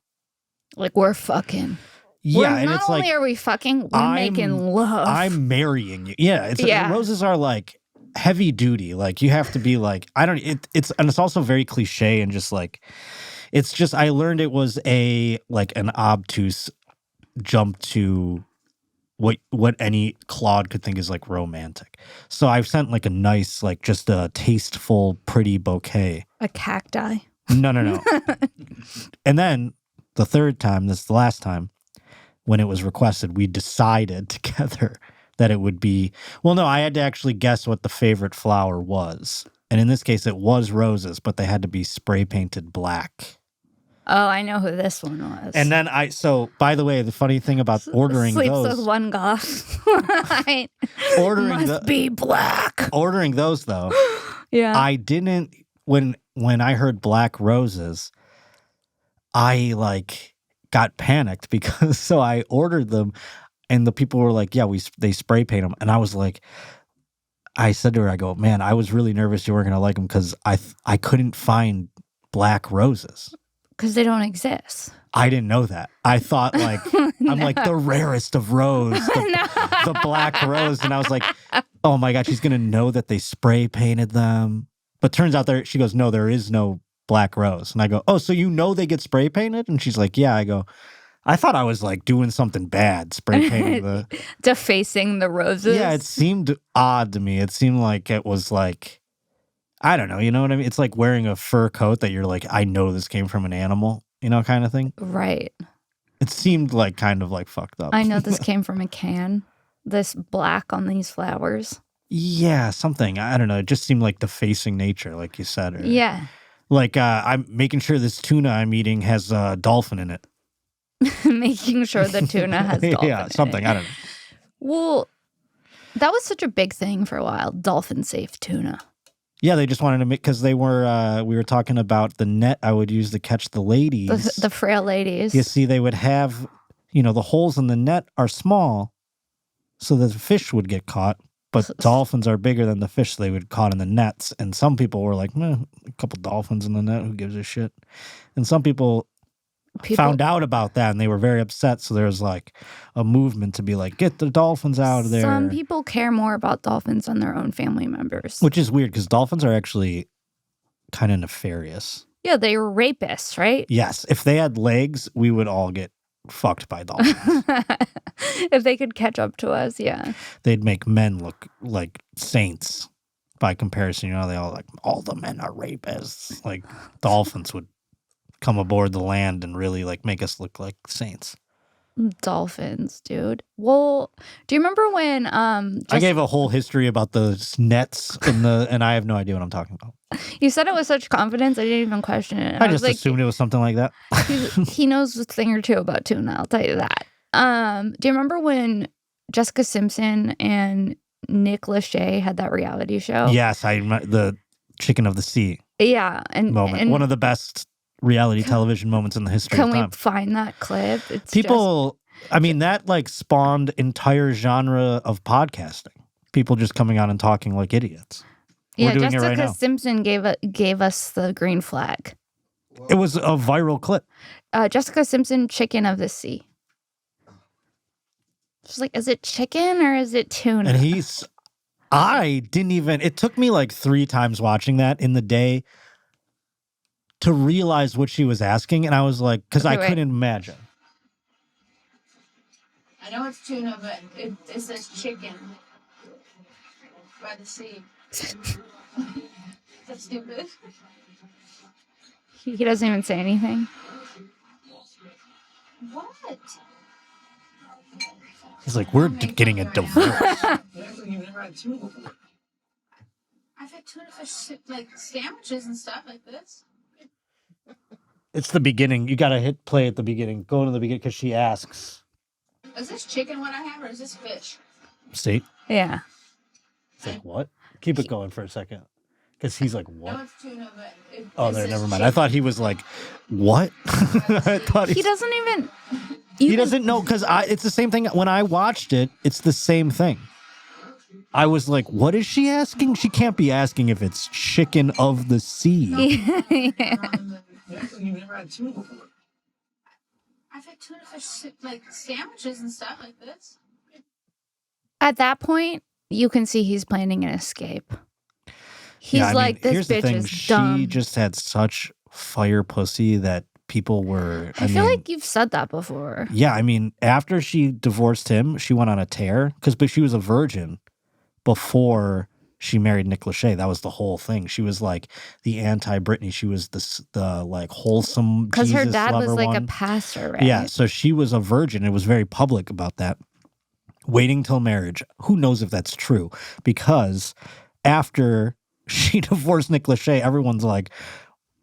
Speaker 1: Like we're fucking.
Speaker 2: Yeah, and
Speaker 1: not
Speaker 2: it's
Speaker 1: only
Speaker 2: like
Speaker 1: are we fucking, we're making love.
Speaker 2: I'm marrying you. Yeah,
Speaker 1: Yeah.
Speaker 2: Roses are like heavy duty. Like you have to be like it's also very cliche and just like it's just I learned it was an obtuse jump to what any Claude could think is like romantic. So I've sent like a nice like just a tasteful pretty bouquet.
Speaker 1: A cacti.
Speaker 2: No. And then the third time, this is the last time, when it was requested, we decided together that it would be, well, no, I had to actually guess what the favorite flower was. And in this case, it was roses, but they had to be spray painted black.
Speaker 1: Oh, I know who this one was.
Speaker 2: And then by the way, the funny thing about ordering
Speaker 1: Sleeps
Speaker 2: those.
Speaker 1: with one goth. Right.
Speaker 2: Ordering
Speaker 1: be black.
Speaker 2: Ordering those, though,
Speaker 1: Yeah.
Speaker 2: I didn't, when I heard black roses, I got panicked because so I ordered them and the people were like, yeah, they spray paint them. And I was like, I said to her, I go, man, I was really nervous you weren't going to like them because I couldn't find black roses.
Speaker 1: Because they don't exist.
Speaker 2: I didn't know that. I thought I'm like the rarest of rose, the black rose. And I was like, oh my God, she's going to know that they spray painted them. But turns out she goes, no, there is no black rose. And I go, oh, so you know they get spray painted? And she's like, yeah. I go, I thought I was like doing something bad, spray painting the...
Speaker 1: Defacing the roses?
Speaker 2: Yeah, it seemed odd to me. It seemed like it was like, I don't know, you know what I mean? It's like wearing a fur coat that you're like, I know this came from an animal, you know, kind of thing.
Speaker 1: Right.
Speaker 2: It seemed like kind of like fucked up.
Speaker 1: I know this came from a can. This black on these flowers.
Speaker 2: Yeah, something. I don't know. It just seemed like defacing nature, like you said. Or,
Speaker 1: Yeah.
Speaker 2: Like I'm making sure this tuna I'm eating has dolphin in it.
Speaker 1: Making sure the tuna has dolphin
Speaker 2: Yeah, something.
Speaker 1: in it.
Speaker 2: I don't know.
Speaker 1: Well, that was such a big thing for a while. Dolphin safe tuna.
Speaker 2: Yeah, they just wanted to make, because they were, we were talking about the net I would use to catch the ladies.
Speaker 1: The frail ladies.
Speaker 2: You see, they would have, the holes in the net are small so that the fish would get caught, but dolphins are bigger than the fish, so they would caught in the nets. And some people were like, a couple dolphins in the net, who gives a shit? And some people found out about that and they were very upset. So there was like a movement to be like, get the dolphins out of there.
Speaker 1: Some people care more about dolphins than their own family members.
Speaker 2: Which is weird because dolphins are actually kind of nefarious.
Speaker 1: Yeah, they were rapists, right?
Speaker 2: Yes. If they had legs, we would all get fucked by dolphins.
Speaker 1: If they could catch up to us, yeah.
Speaker 2: They'd make men look like saints by comparison. They all all the men are rapists. Like dolphins would come aboard the land and really make us look like saints.
Speaker 1: Dolphins, dude. Well, do you remember when
Speaker 2: I gave a whole history about the nets and I have no idea what I'm talking about.
Speaker 1: You said it with such confidence I didn't even question it.
Speaker 2: I just assumed it was something like that.
Speaker 1: he knows a thing or two about tuna, I'll tell you that. Do you remember when Jessica Simpson and Nick Lachey had that reality show?
Speaker 2: Yes, I remember the Chicken of the Sea.
Speaker 1: Yeah, and
Speaker 2: one of the best reality television moments in the history of time.
Speaker 1: Can we find that clip? It's
Speaker 2: people, that spawned entire genre of podcasting. People just coming on and talking like idiots.
Speaker 1: Yeah,
Speaker 2: We're doing
Speaker 1: Jessica
Speaker 2: it right now.
Speaker 1: Simpson gave us the green flag.
Speaker 3: Well,
Speaker 2: It was a viral clip.
Speaker 1: Jessica Simpson, chicken of the sea. She's like, is it chicken or is it tuna?
Speaker 2: And I didn't even, it took me like 3 times watching that in the day to realize what she was asking. And I was like, because I couldn't imagine.
Speaker 1: I know it's tuna, but it says chicken by the sea. That's stupid. He doesn't even say anything. What?
Speaker 2: He's like, we're getting a divorce.
Speaker 1: I've had tuna fish like sandwiches and stuff like this.
Speaker 2: It's the beginning. You got to hit play at the beginning. Go to the beginning because she asks.
Speaker 1: Is this chicken what I have or is this fish?
Speaker 2: See?
Speaker 1: Yeah.
Speaker 2: It's like, what? Keep it going for a second. Because he's like, what?
Speaker 1: No, it's tuna, but
Speaker 2: Oh, there, never mind. I thought he was like, what? I thought
Speaker 1: he doesn't even...
Speaker 2: He doesn't know because it's the same thing. When I watched it, it's the same thing. I was like, what is she asking? She can't be asking if it's chicken of the sea.
Speaker 1: Yeah.
Speaker 3: you've never had tuna before.
Speaker 1: I've had tuna fish like sandwiches and stuff like this. At that point, you can see he's planning an escape. He's like, this bitch is dumb.
Speaker 2: She just had such fire pussy that people were...
Speaker 1: I feel like you've said that before.
Speaker 2: Yeah, I mean, after she divorced him, she went on a tear but she was a virgin before she married Nick Lachey. That was the whole thing. She was like the anti-Britney. She was the like wholesome
Speaker 1: because her dad was like
Speaker 2: one.
Speaker 1: A pastor, right?
Speaker 2: Yeah, so she was a virgin. It was very public about that. Waiting till marriage. Who knows if that's true? Because after she divorced Nick Lachey, everyone's like,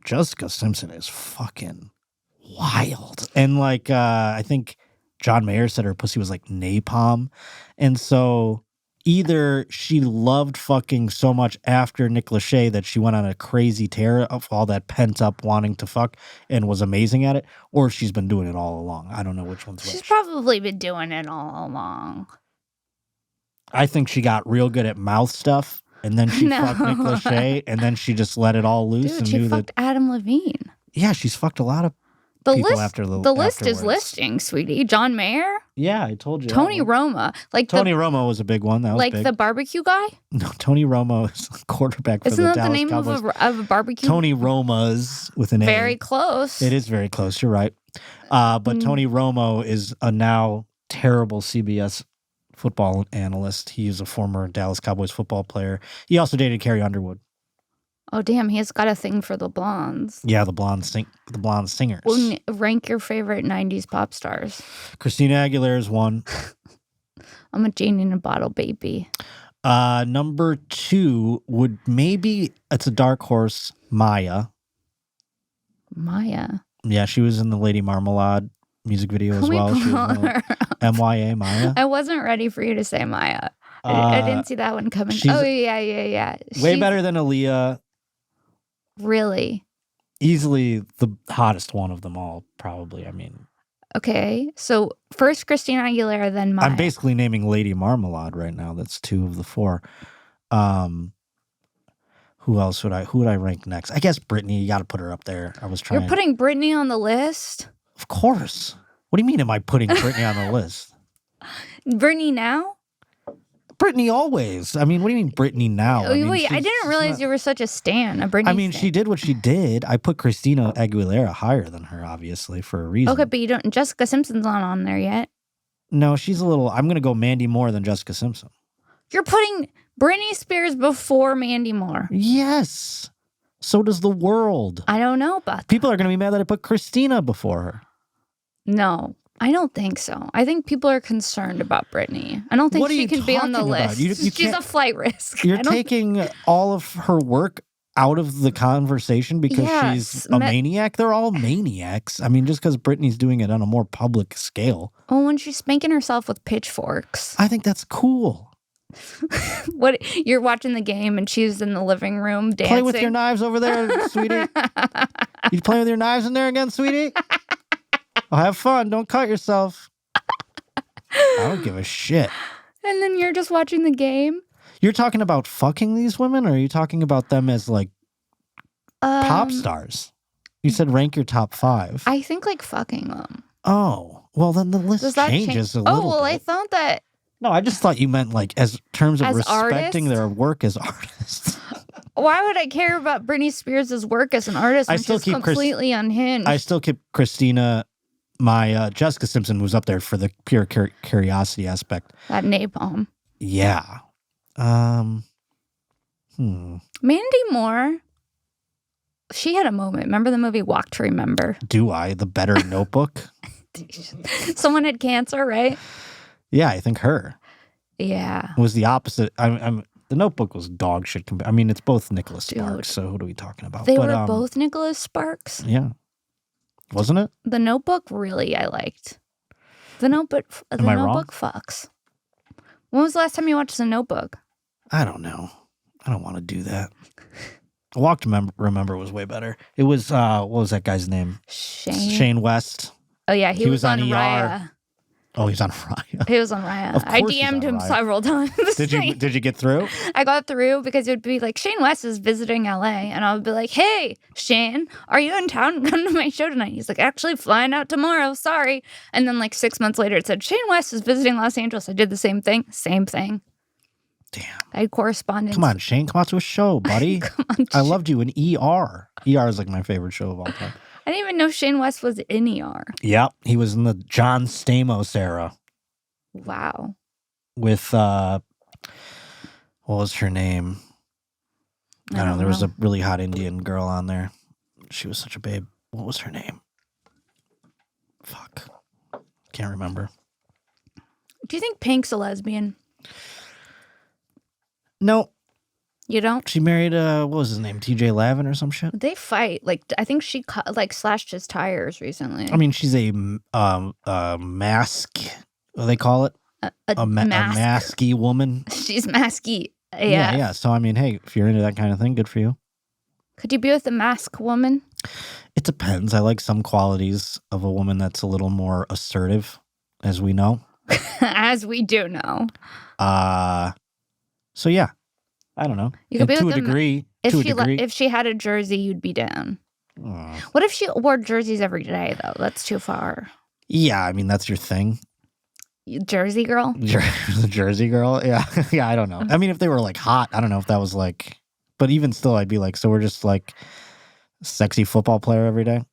Speaker 2: Jessica Simpson is fucking wild. And like, I think John Mayer said her pussy was like napalm. And so either she loved fucking so much after Nick Lachey that she went on a crazy tear of all that pent up wanting to fuck and was amazing at it, or she's been doing it all along. I don't know which one's which.
Speaker 1: She's probably been doing it all along.
Speaker 2: I think she got real good at mouth stuff. And then she fucked Nick Lachey, and then she just let it all loose.
Speaker 1: Dude,
Speaker 2: and
Speaker 1: she
Speaker 2: knew
Speaker 1: fucked Adam Levine.
Speaker 2: Yeah, she's fucked a lot of people after the
Speaker 1: list is listing, sweetie. John Mayer.
Speaker 2: Yeah, I told you.
Speaker 1: Tony Romo, like
Speaker 2: Tony Romo was a big one. That was
Speaker 1: like
Speaker 2: big.
Speaker 1: the barbecue guy.
Speaker 2: No, Tony Romo is a quarterback for
Speaker 1: Isn't
Speaker 2: the
Speaker 1: that
Speaker 2: Dallas
Speaker 1: the name
Speaker 2: Cowboys.
Speaker 1: of a barbecue?
Speaker 2: Tony Roma's with an A.
Speaker 1: Very close.
Speaker 2: It is very close. You're right. But Tony Romo is a now terrible CBS football analyst. He is a former Dallas Cowboys football player. He also dated Carrie Underwood.
Speaker 1: Oh damn, he has got a thing for the blondes.
Speaker 2: Yeah, the blonde singers.
Speaker 1: Well, rank your favorite '90s pop stars.
Speaker 2: Christina Aguilera is one.
Speaker 1: I'm a genie in a bottle, baby.
Speaker 2: Number 2 would maybe, it's a dark horse, Maya.
Speaker 1: Maya.
Speaker 2: Yeah, she was in the Lady Marmalade music video as well. She was MYA, Maya.
Speaker 1: I wasn't ready for you to say Maya. I didn't see that one coming. Oh, yeah.
Speaker 2: Way better than Aaliyah.
Speaker 1: Really?
Speaker 2: Easily the hottest one of them all, probably. I mean.
Speaker 1: Okay, so first Christina Aguilera, then Maya.
Speaker 2: I'm basically naming Lady Marmalade right now. That's 2 of the 4. Who else would I rank next? I guess Britney. You got to put her up there. I was trying.
Speaker 1: You're putting Britney on the list?
Speaker 2: Of course. What do you mean am I putting Britney on the list?
Speaker 1: Britney now?
Speaker 2: Britney always. I mean, what do you mean Britney now?
Speaker 1: I didn't realize you were such a stan, a Britney stan.
Speaker 2: She did what she did. I put Christina Aguilera higher than her, obviously, for a reason.
Speaker 1: Okay, but you don't. Jessica Simpson's not on there yet.
Speaker 2: No, she's a little. I'm going to go Mandy Moore than Jessica Simpson.
Speaker 1: You're putting Britney Spears before Mandy Moore.
Speaker 2: Yes. So does the world.
Speaker 1: I don't know about that.
Speaker 2: People are going to be mad that I put Christina before her.
Speaker 1: No, I don't think so. I think people are concerned about Britney. I don't think she can be on the list. She's a flight risk.
Speaker 2: You're taking all of her work out of the conversation because she's a maniac. They're all maniacs. I mean, just because Britney's doing it on a more public scale.
Speaker 1: Oh, when she's spanking herself with pitchforks.
Speaker 2: I think that's cool.
Speaker 1: What, you're watching the game and she's in the living room dancing?
Speaker 2: Play with your knives over there, sweetie. You playing with your knives in there again, sweetie? Oh, have fun. Don't cut yourself. I don't give a shit.
Speaker 1: And then you're just watching the game?
Speaker 2: You're talking about fucking these women, or are you talking about them as like pop stars? You said rank your top 5.
Speaker 1: I think like fucking them.
Speaker 2: Oh, well then the list
Speaker 1: Does that
Speaker 2: changes a
Speaker 1: Oh,
Speaker 2: little
Speaker 1: well,
Speaker 2: bit.
Speaker 1: I thought that
Speaker 2: No, I just thought you meant like as terms of
Speaker 1: As
Speaker 2: respecting
Speaker 1: artists?
Speaker 2: their work as artists.
Speaker 1: why would I care about Britney Spears' work as an artist
Speaker 2: I
Speaker 1: when
Speaker 2: still
Speaker 1: she's
Speaker 2: keep
Speaker 1: completely unhinged?
Speaker 2: I still keep Christina, my Jessica Simpson was up there for the pure curiosity aspect.
Speaker 1: That napalm.
Speaker 2: Yeah.
Speaker 1: Mandy Moore, she had a moment. Remember the movie Walk to Remember?
Speaker 2: Do I? The Better Notebook?
Speaker 1: Someone had cancer, right?
Speaker 2: Yeah, I think her.
Speaker 1: Yeah.
Speaker 2: It was the opposite. The Notebook was dog shit. I mean, it's both Nicholas
Speaker 1: Dude.
Speaker 2: Sparks, so who are we talking about?
Speaker 1: They were both Nicholas Sparks.
Speaker 2: Yeah. Wasn't it?
Speaker 1: The Notebook, really, I liked. The Notebook fucks. When was the last time you watched The Notebook?
Speaker 2: I don't know. I don't want to do that. Walk to Remember was way better. It was, what was that guy's name? Shane West.
Speaker 1: Oh, yeah, he was on
Speaker 2: ER.
Speaker 1: Raya.
Speaker 2: Oh, he's on Raya.
Speaker 1: He was on Raya.
Speaker 2: Of
Speaker 1: I
Speaker 2: course he's
Speaker 1: DM'd
Speaker 2: on
Speaker 1: him
Speaker 2: Raya.
Speaker 1: several times.
Speaker 2: Did you get through?
Speaker 1: I got through because it would be like, Shane West is visiting LA. And I would be like, hey, Shane, are you in town? Come to my show tonight. He's like, actually flying out tomorrow. Sorry. And then like 6 months later, it said, Shane West is visiting Los Angeles. I did the same thing. Same thing.
Speaker 2: Damn.
Speaker 1: I had correspondence.
Speaker 2: Come on, Shane. Come out to a show, buddy.
Speaker 1: Come on,
Speaker 2: I loved you in ER. ER is like my favorite show of all time.
Speaker 1: I didn't even know Shane West was in ER.
Speaker 2: Yep. He was in the John Stamos era
Speaker 1: Wow.
Speaker 2: with, what was her name? I don't know. There was a really hot Indian girl on there. She was such a babe. What was her name? Fuck. Can't remember.
Speaker 1: Do you think Pink's a lesbian?
Speaker 2: No.
Speaker 1: You don't?
Speaker 2: She married, what was his name? TJ Lavin or some shit?
Speaker 1: They fight. Like, I think she slashed his tires recently.
Speaker 2: I mean, she's a mask. What do they call it? A
Speaker 1: mask.
Speaker 2: masky woman.
Speaker 1: She's masky.
Speaker 2: Yeah. So, I mean, hey, if you're into that kind of thing, good for you.
Speaker 1: Could you be with a mask woman?
Speaker 2: It depends. I like some qualities of a woman that's a little more assertive, as we know.
Speaker 1: As we do know.
Speaker 2: So, yeah. I don't know.
Speaker 1: You could be
Speaker 2: to
Speaker 1: with
Speaker 2: a degree. To a degree.
Speaker 1: If she had a jersey, you'd be down.
Speaker 2: Aw.
Speaker 1: What if she wore jerseys every day, though? That's too far.
Speaker 2: Yeah, I mean, that's your thing.
Speaker 1: Jersey girl?
Speaker 2: The Jersey girl? Yeah. Yeah, I don't know. I mean, if they were like hot, I don't know if that was like, but even still, I'd be like, so we're just like sexy football player every day?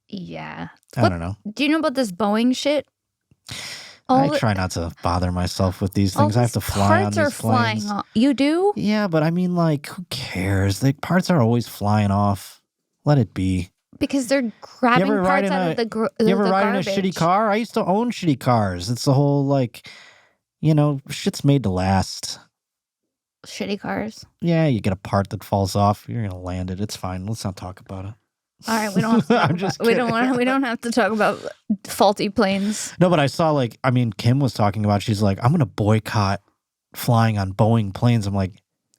Speaker 1: Yeah.
Speaker 2: I don't know.
Speaker 1: Do you know about this Boeing shit?
Speaker 2: I try not to bother myself with these things. I have to fly on these
Speaker 1: parts are flying
Speaker 2: planes.
Speaker 1: off. You do?
Speaker 2: Yeah, but I mean, like, who cares? The parts are always flying off. Let it be.
Speaker 1: Because they're grabbing parts out of the
Speaker 2: You ever
Speaker 1: the
Speaker 2: ride
Speaker 1: garbage.
Speaker 2: in a shitty car? I used to own shitty cars. It's the whole, like, shit's made to last.
Speaker 1: Shitty cars.
Speaker 2: Yeah, you get a part that falls off. You're gonna land it. It's fine. Let's not talk about it.
Speaker 1: All right, we don't. Have to talk
Speaker 2: I'm just
Speaker 1: we don't have to talk about faulty planes.
Speaker 2: No, but I saw Kim was talking about. She's like, I'm gonna boycott flying on Boeing planes. I'm like,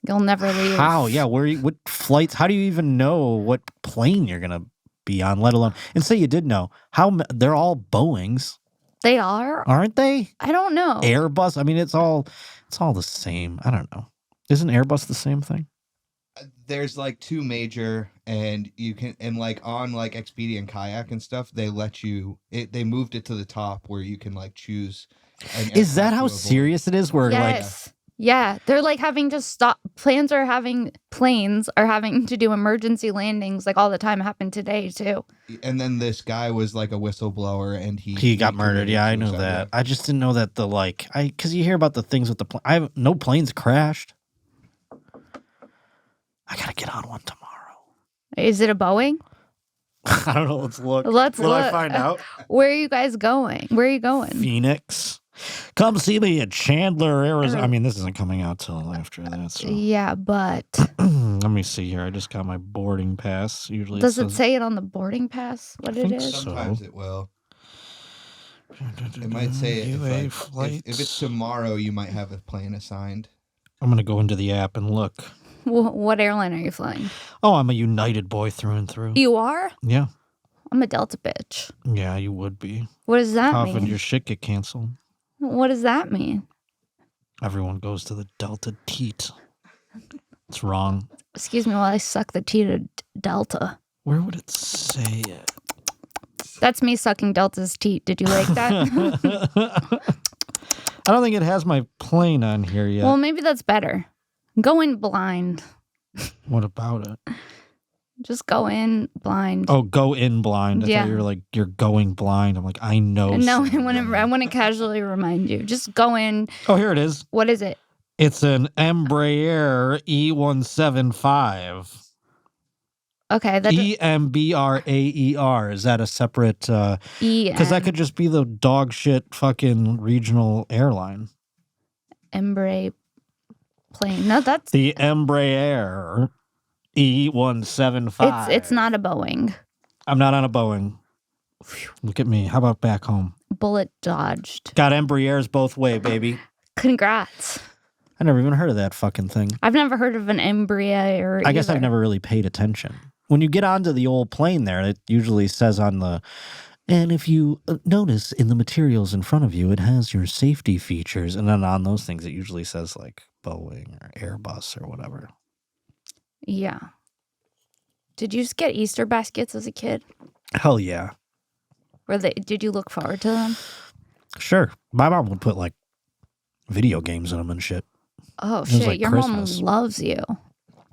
Speaker 1: You'll never leave.
Speaker 2: how? Yeah, what flights? How do you even know what plane you're gonna be on? Let alone, and say you did know how they're all Boeings,
Speaker 1: They are.
Speaker 2: aren't they?
Speaker 1: I don't know.
Speaker 2: Airbus. I mean, it's all the same. I don't know. Isn't Airbus the same thing?
Speaker 3: There's like two major, and you can, and like on like Expedia and Kayak and stuff, they let you. They moved it to the top where you can like choose.
Speaker 2: Is that how serious it is? Where
Speaker 1: Yes. Yeah, they're like having to stop. Planes are having to do emergency landings like all the time. It happened today too.
Speaker 3: and then this guy was like a whistleblower, and
Speaker 2: he got murdered.
Speaker 3: committed
Speaker 2: Yeah, I knew
Speaker 3: suicide,
Speaker 2: that.
Speaker 3: yeah.
Speaker 2: I just didn't know that because you hear about the things with the plane. No planes crashed. I gotta get on one tomorrow.
Speaker 1: Is it a Boeing?
Speaker 2: I don't know. Let's look.
Speaker 1: Let's
Speaker 2: Will
Speaker 1: look.
Speaker 2: I find out?
Speaker 1: Where are you guys going? Where are you going?
Speaker 2: Phoenix. Come see me at Chandler, Arizona. I mean, this isn't coming out till after that. So.
Speaker 1: Yeah, but
Speaker 2: Let me see here. I just got my boarding pass. Usually,
Speaker 1: does it say it on the boarding pass what it
Speaker 2: think
Speaker 1: is?
Speaker 2: so.
Speaker 3: Sometimes it will. It might say it if it's tomorrow, you might have a plane assigned.
Speaker 2: I'm gonna go into the app and look.
Speaker 1: What airline are you flying?
Speaker 2: Oh, I'm a United boy through and through.
Speaker 1: You are?
Speaker 2: Yeah.
Speaker 1: I'm a Delta bitch.
Speaker 2: Yeah, you would be.
Speaker 1: What does that
Speaker 2: How often
Speaker 1: mean?
Speaker 2: your shit get canceled?
Speaker 1: What does that mean?
Speaker 2: Everyone goes to the Delta teat. It's wrong.
Speaker 1: Excuse me while I suck the tea to Delta.
Speaker 2: Where would it say it?
Speaker 1: That's me sucking Delta's teat. Did you like that?
Speaker 2: I don't think it has my plane on here yet.
Speaker 1: Well, maybe that's better. Go in blind.
Speaker 2: What about it?
Speaker 1: Just go in blind.
Speaker 2: Oh, go in blind. I
Speaker 1: Yeah.
Speaker 2: thought you were like, you're going blind. I'm like, I know.
Speaker 1: No,
Speaker 2: Sarah.
Speaker 1: I want to casually remind you. Just go in.
Speaker 2: Oh, here it is.
Speaker 1: What is it?
Speaker 2: It's an Embraer E175.
Speaker 1: Okay. That
Speaker 2: EMBRAER. Is that a separate? Because that could just be the dog shit fucking regional airline.
Speaker 1: Embraer plane. No, that's
Speaker 2: The Embraer E175.
Speaker 1: it's not a Boeing.
Speaker 2: I'm not on a Boeing. Look at me. How about back home?
Speaker 1: Bullet dodged.
Speaker 2: Got Embraers both way, baby.
Speaker 1: Congrats.
Speaker 2: I never even heard of that fucking thing.
Speaker 1: I've never heard of an Embraer.
Speaker 2: I guess
Speaker 1: either.
Speaker 2: I've never really paid attention. When you get onto the old plane there, it usually says on the... And if you notice in the materials in front of you, it has your safety features. And then on those things, it usually says like Boeing or Airbus or whatever.
Speaker 1: Yeah. Did you just get Easter baskets as a kid?
Speaker 2: Hell yeah.
Speaker 1: Did you look forward to them?
Speaker 2: Sure. My mom would put like video games in them and shit.
Speaker 1: Oh
Speaker 2: was
Speaker 1: shit!
Speaker 2: like
Speaker 1: Your
Speaker 2: Christmas.
Speaker 1: mom loves you.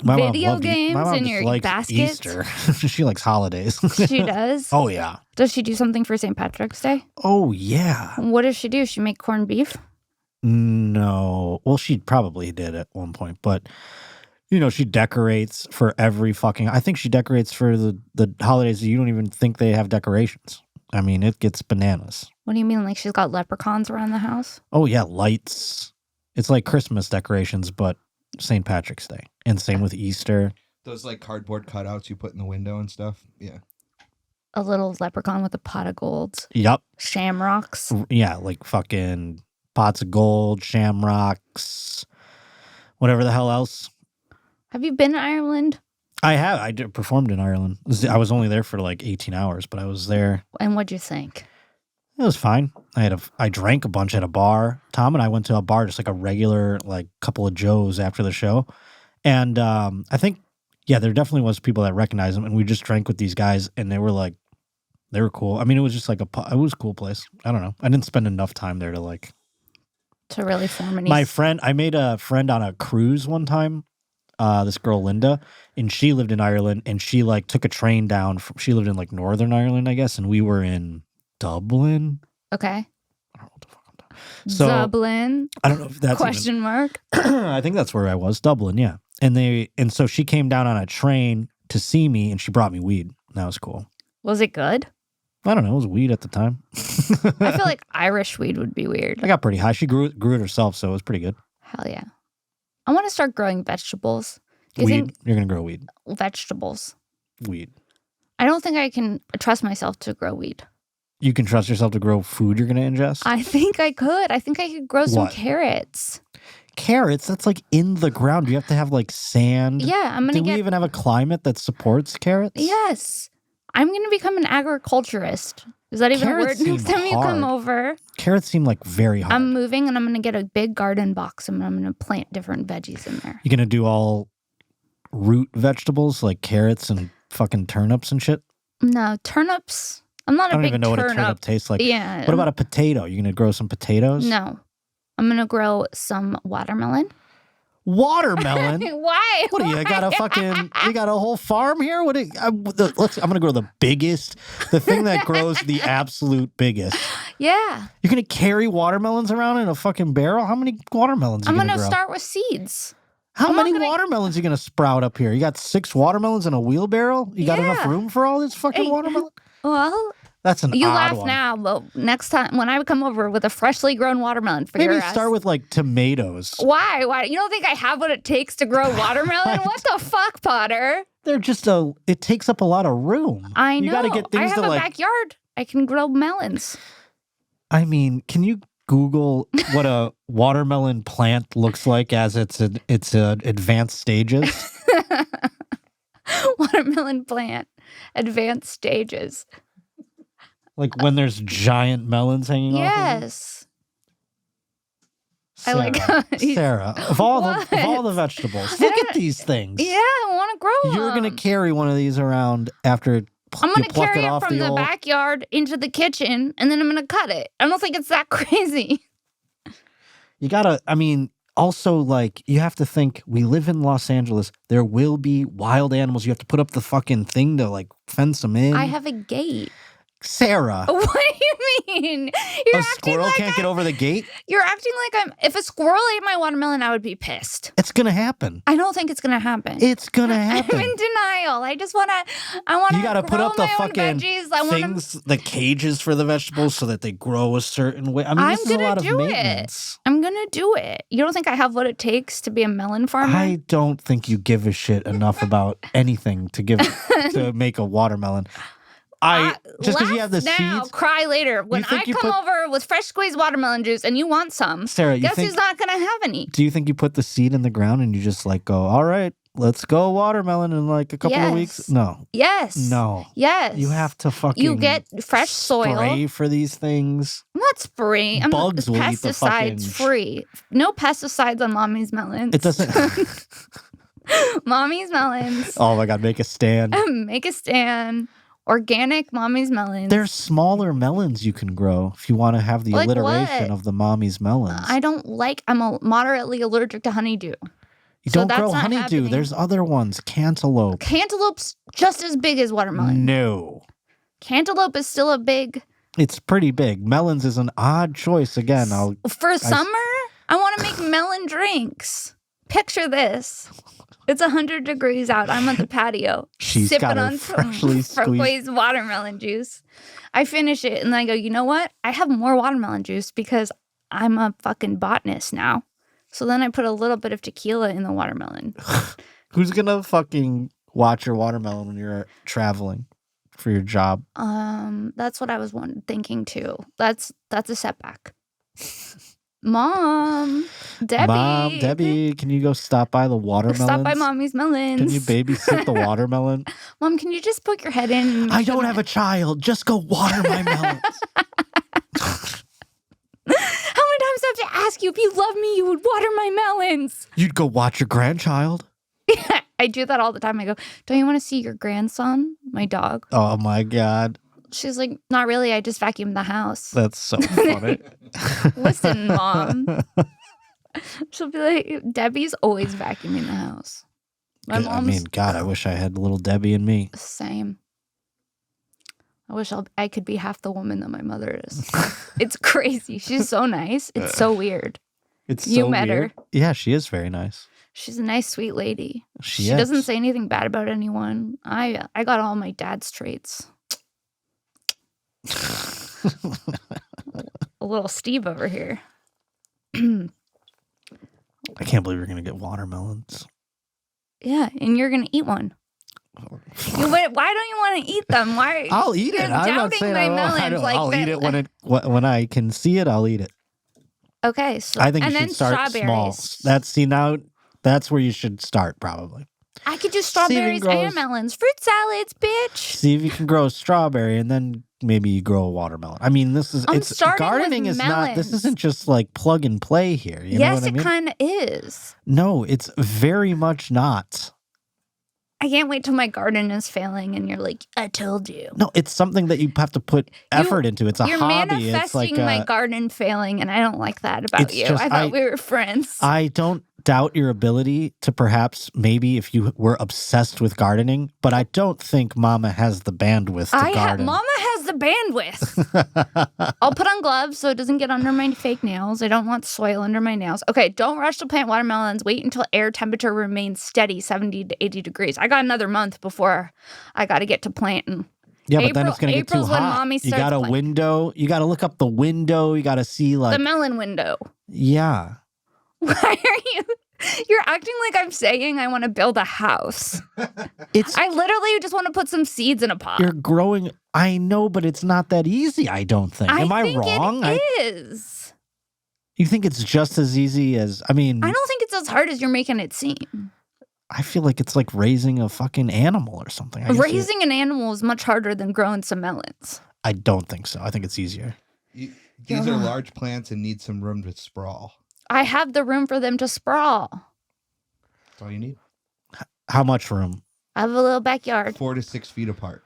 Speaker 2: My mom
Speaker 1: Video
Speaker 2: loved
Speaker 1: games
Speaker 2: my mom
Speaker 1: in
Speaker 2: just
Speaker 1: your
Speaker 2: liked
Speaker 1: baskets?
Speaker 2: Easter. She likes holidays.
Speaker 1: She does.
Speaker 2: Oh, yeah.
Speaker 1: Does she do something for St. Patrick's Day?
Speaker 2: Oh, yeah.
Speaker 1: What does she do? She make corned beef?
Speaker 2: No. Well, she probably did at one point, but you know, she decorates for every fucking... I think she decorates for the holidays that you don't even think they have decorations. I mean, it gets bananas.
Speaker 1: What do you mean? Like she's got leprechauns around the house?
Speaker 2: Oh, yeah, lights. It's like Christmas decorations, but St. Patrick's Day. And same with Easter.
Speaker 3: Those like cardboard cutouts you put in the window and stuff. Yeah.
Speaker 1: A little leprechaun with a pot of gold.
Speaker 2: Yup.
Speaker 1: Shamrocks.
Speaker 2: Yeah, like fucking pots of gold, shamrocks, whatever the hell else.
Speaker 1: Have you been to Ireland?
Speaker 2: I have. I performed in Ireland. I was only there for like 18 hours, but I was there.
Speaker 1: And what'd you think?
Speaker 2: It was fine. I drank a bunch at a bar. Tom and I went to a bar, just like a regular, like couple of Joes after the show. And I think, yeah, there definitely was people that recognized them. And we just drank with these guys and they were cool. I mean, it was just like it was a cool place. I don't know. I didn't spend enough time there to
Speaker 1: really form any...
Speaker 2: I made a friend on a cruise one time. This girl, Linda, and she lived in Ireland and she like took a train down. She lived in like Northern Ireland, I guess. And we were in Dublin.
Speaker 1: Okay.
Speaker 2: I don't know what the fuck I'm talking. So,
Speaker 1: Dublin?
Speaker 2: I don't know if that's
Speaker 1: Question mark?
Speaker 2: I think that's where I was, Dublin, yeah. And so she came down on a train to see me and she brought me weed. That was cool.
Speaker 1: Was it good?
Speaker 2: I don't know, it was weed at the time.
Speaker 1: I feel like Irish weed would be weird.
Speaker 2: I got pretty high. She grew it herself, so it was pretty good.
Speaker 1: Hell yeah. I want to start growing vegetables. Do you
Speaker 2: Weed?
Speaker 1: think
Speaker 2: You're gonna grow weed.
Speaker 1: vegetables?
Speaker 2: Weed.
Speaker 1: I don't think I can trust myself to grow weed.
Speaker 2: You can trust yourself to grow food you're gonna ingest?
Speaker 1: I think I could. I think I could grow some
Speaker 2: What?
Speaker 1: carrots.
Speaker 2: Carrots? That's like in the ground. You have to have like sand.
Speaker 1: Yeah, I'm
Speaker 2: Do
Speaker 1: gonna
Speaker 2: we
Speaker 1: get.
Speaker 2: even have a climate that supports carrots?
Speaker 1: Yes, I'm gonna become an agriculturist. Is that even
Speaker 2: Carrots
Speaker 1: a word? Next
Speaker 2: seem
Speaker 1: time you come
Speaker 2: hard.
Speaker 1: over,
Speaker 2: Carrots seem like very hard.
Speaker 1: I'm moving and I'm gonna get a big garden box and I'm gonna plant different veggies in there.
Speaker 2: You gonna do all root vegetables like carrots and fucking turnips and shit?
Speaker 1: No, turnips. I'm not
Speaker 2: I
Speaker 1: a
Speaker 2: don't
Speaker 1: big
Speaker 2: even know what a
Speaker 1: turnip.
Speaker 2: turnip tastes like.
Speaker 1: Yeah.
Speaker 2: What about a potato? You gonna grow some potatoes?
Speaker 1: No. I'm gonna grow some watermelon.
Speaker 2: Watermelon?
Speaker 1: Why?
Speaker 2: What do you got a fucking? You got a whole farm here? What? I'm gonna grow the biggest, the thing that grows the absolute biggest.
Speaker 1: Yeah.
Speaker 2: You're gonna carry watermelons around in a fucking barrel? How many watermelons?
Speaker 1: I'm
Speaker 2: you
Speaker 1: gonna
Speaker 2: grow?
Speaker 1: start with seeds.
Speaker 2: How
Speaker 1: I'm not
Speaker 2: many
Speaker 1: gonna-
Speaker 2: watermelons you gonna sprout up here? You got 6 watermelons in a wheelbarrow? You got enough
Speaker 1: Yeah.
Speaker 2: room for all this fucking
Speaker 1: Hey,
Speaker 2: watermelon?
Speaker 1: Well,
Speaker 2: That's an
Speaker 1: you
Speaker 2: odd
Speaker 1: laugh
Speaker 2: one.
Speaker 1: now, but next time when I come over with a freshly grown watermelon for
Speaker 2: Maybe
Speaker 1: your ass.
Speaker 2: start with like tomatoes.
Speaker 1: Why? Why? You don't think I have what it takes to grow watermelon? What the fuck, Potter?
Speaker 2: They're just it takes up a lot of room.
Speaker 1: I know.
Speaker 2: You gotta get
Speaker 1: I
Speaker 2: things
Speaker 1: have
Speaker 2: to
Speaker 1: a
Speaker 2: like.
Speaker 1: backyard. I can grow melons.
Speaker 2: I mean, can you Google what a watermelon plant looks like as its advanced stages?
Speaker 1: Watermelon plant, advanced stages.
Speaker 2: Like when there's giant melons hanging off.
Speaker 1: Yes. I
Speaker 2: Sarah,
Speaker 1: like how he's-
Speaker 2: Sarah, of all the
Speaker 1: What?
Speaker 2: vegetables, look at these things.
Speaker 1: Yeah, I want to grow
Speaker 2: You're gonna
Speaker 1: them.
Speaker 2: carry one of these around after
Speaker 1: I'm
Speaker 2: you
Speaker 1: gonna
Speaker 2: pluck
Speaker 1: carry
Speaker 2: it
Speaker 1: it
Speaker 2: off
Speaker 1: from the
Speaker 2: old...
Speaker 1: backyard into the kitchen, and then I'm gonna cut it. I don't think it's that crazy.
Speaker 2: You gotta, I mean, also, like, you have to think, we live in Los Angeles. There will be wild animals. You have to put up the fucking thing to, like, fence them in.
Speaker 1: I have a gate.
Speaker 2: Sarah.
Speaker 1: What do you mean? You're
Speaker 2: A squirrel can't get over the gate?
Speaker 1: You're acting like if a squirrel ate my watermelon, I would be pissed.
Speaker 2: It's gonna happen.
Speaker 1: I don't think it's gonna happen.
Speaker 2: It's gonna happen.
Speaker 1: I'm in denial. I want to.
Speaker 2: You gotta put up the fucking
Speaker 1: veggies.
Speaker 2: things, the cages for the vegetables so that they grow a certain way. I mean, this is a lot of maintenance.
Speaker 1: I'm gonna do it. You don't think I have what it takes to be a melon farmer?
Speaker 2: I don't think you give a shit enough about anything to make a watermelon. Just because you have the
Speaker 1: now,
Speaker 2: seeds.
Speaker 1: Cry later. When I come over with fresh squeezed watermelon juice and you want some,
Speaker 2: Sarah,
Speaker 1: guess who's not gonna have any?
Speaker 2: Do you think you put the seed in the ground and you just like go, all right, let's go watermelon in like a couple of weeks? No.
Speaker 1: Yes.
Speaker 2: No.
Speaker 1: Yes.
Speaker 2: You have to fucking
Speaker 1: You get fresh soil.
Speaker 2: Spray for these things.
Speaker 1: I'm not spraying. I'm
Speaker 2: Bugs will eat the
Speaker 1: pesticides free. No pesticides on mommy's melons.
Speaker 2: It doesn't.
Speaker 1: Mommy's melons.
Speaker 2: Oh my God, make a stand.
Speaker 1: Make a stand. Organic mommy's melons.
Speaker 2: There's smaller melons you can grow if you want to have the
Speaker 1: Like
Speaker 2: alliteration
Speaker 1: what?
Speaker 2: of the mommy's melons.
Speaker 1: I'm moderately allergic to honeydew.
Speaker 2: You
Speaker 1: So
Speaker 2: don't
Speaker 1: that's
Speaker 2: grow
Speaker 1: not
Speaker 2: honeydew.
Speaker 1: happening.
Speaker 2: There's other ones. Cantaloupe.
Speaker 1: Cantaloupe's just as big as watermelon.
Speaker 2: No.
Speaker 1: Cantaloupe is still a big.
Speaker 2: It's pretty big. Melons is an odd choice. Again,
Speaker 1: For summer, I want to make melon drinks. Picture this. It's 100 degrees out. I'm on the patio.
Speaker 2: She's
Speaker 1: sipping
Speaker 2: got her
Speaker 1: on
Speaker 2: freshly
Speaker 1: some squeezed watermelon juice. I finish it and then I go, you know what? I have more watermelon juice because I'm a fucking botanist now. So then I put a little bit of tequila in the watermelon.
Speaker 2: Who's gonna fucking watch your watermelon when you're traveling for your job?
Speaker 1: That's what I was thinking too. That's a setback. Mom, Debbie,
Speaker 2: can you go stop by the watermelon?
Speaker 1: Stop by Mommy's melons.
Speaker 2: Can you babysit the watermelon?
Speaker 1: Mom, can you just poke your head in?
Speaker 2: I don't have a child. Just go water my melons.
Speaker 1: How many times do I have to ask you if you love me, you would water my melons?
Speaker 2: You'd go watch your grandchild.
Speaker 1: I do that all the time. I go, don't you want to see your grandson, my dog?
Speaker 2: Oh my God.
Speaker 1: She's like, not really. I just vacuumed the house.
Speaker 2: That's so funny.
Speaker 1: Listen, Mom. She'll be like, Debbie's always vacuuming the house. My mom's
Speaker 2: I mean, God, I wish I had little Debbie in me.
Speaker 1: Same. I wish I could be half the woman that my mother is. It's crazy. She's so nice. It's so weird.
Speaker 2: You
Speaker 1: met
Speaker 2: weird.
Speaker 1: her.
Speaker 2: Yeah, she is very nice.
Speaker 1: She's a nice, sweet lady.
Speaker 2: She
Speaker 1: doesn't say anything bad about anyone. I got all my dad's traits. A little Steve over here.
Speaker 2: I can't believe you're going to get watermelons.
Speaker 1: Yeah, and you're going to eat one. Why don't you want to eat them? Why?
Speaker 2: I'll eat it. I'm not saying I won't. I'll eat it when I can see it. I'll eat it.
Speaker 1: Okay, so
Speaker 2: I think
Speaker 1: and
Speaker 2: you
Speaker 1: then
Speaker 2: should start small.
Speaker 1: strawberries.
Speaker 2: That's where you should start probably.
Speaker 1: I could do strawberries and melons. Fruit salads, bitch.
Speaker 2: See if you can grow a strawberry and then maybe you grow a watermelon. I mean, gardening is not, this isn't just like plug and play here. You know what I mean?
Speaker 1: Yes, it kind of is.
Speaker 2: No, it's very much not.
Speaker 1: I can't wait till my garden is failing and you're like, I told you.
Speaker 2: No, it's something that you have to put effort into. It's a
Speaker 1: you're
Speaker 2: hobby.
Speaker 1: You're
Speaker 2: it's like
Speaker 1: manifesting my garden failing, and I don't like that about you. I thought we were friends.
Speaker 2: I don't doubt your ability to perhaps maybe if you were obsessed with gardening, but I don't think Mama has the bandwidth to garden.
Speaker 1: Mama has the bandwidth. I'll put on gloves so it doesn't get under my fake nails. I don't want soil under my nails. Okay, don't rush to plant watermelons. Wait until air temperature remains steady, 70 to 80 degrees. I got another month before I got to get to planting.
Speaker 2: Yeah, but then it's going to get too hot.
Speaker 1: When Mommy starts
Speaker 2: you got a window. You got to look up the window. You got to see like...
Speaker 1: the melon window.
Speaker 2: Yeah.
Speaker 1: Why are you? You're acting like I'm saying I want to build a house. I literally just want to put some seeds in a pot.
Speaker 2: You're growing. I know, but it's not that easy, I don't think. Am I wrong?
Speaker 1: It is.
Speaker 2: You think it's just as easy as, I mean...
Speaker 1: I don't think it's as hard as you're making it seem.
Speaker 2: I feel like it's like raising a fucking animal or something.
Speaker 1: Raising an animal is much harder than growing some melons.
Speaker 2: I don't think so. I think it's easier.
Speaker 3: These are large plants and need some room to sprawl.
Speaker 1: I have the room for them to sprawl.
Speaker 3: That's all you need.
Speaker 2: How much room?
Speaker 1: I have a little backyard.
Speaker 3: 4 to 6 feet apart.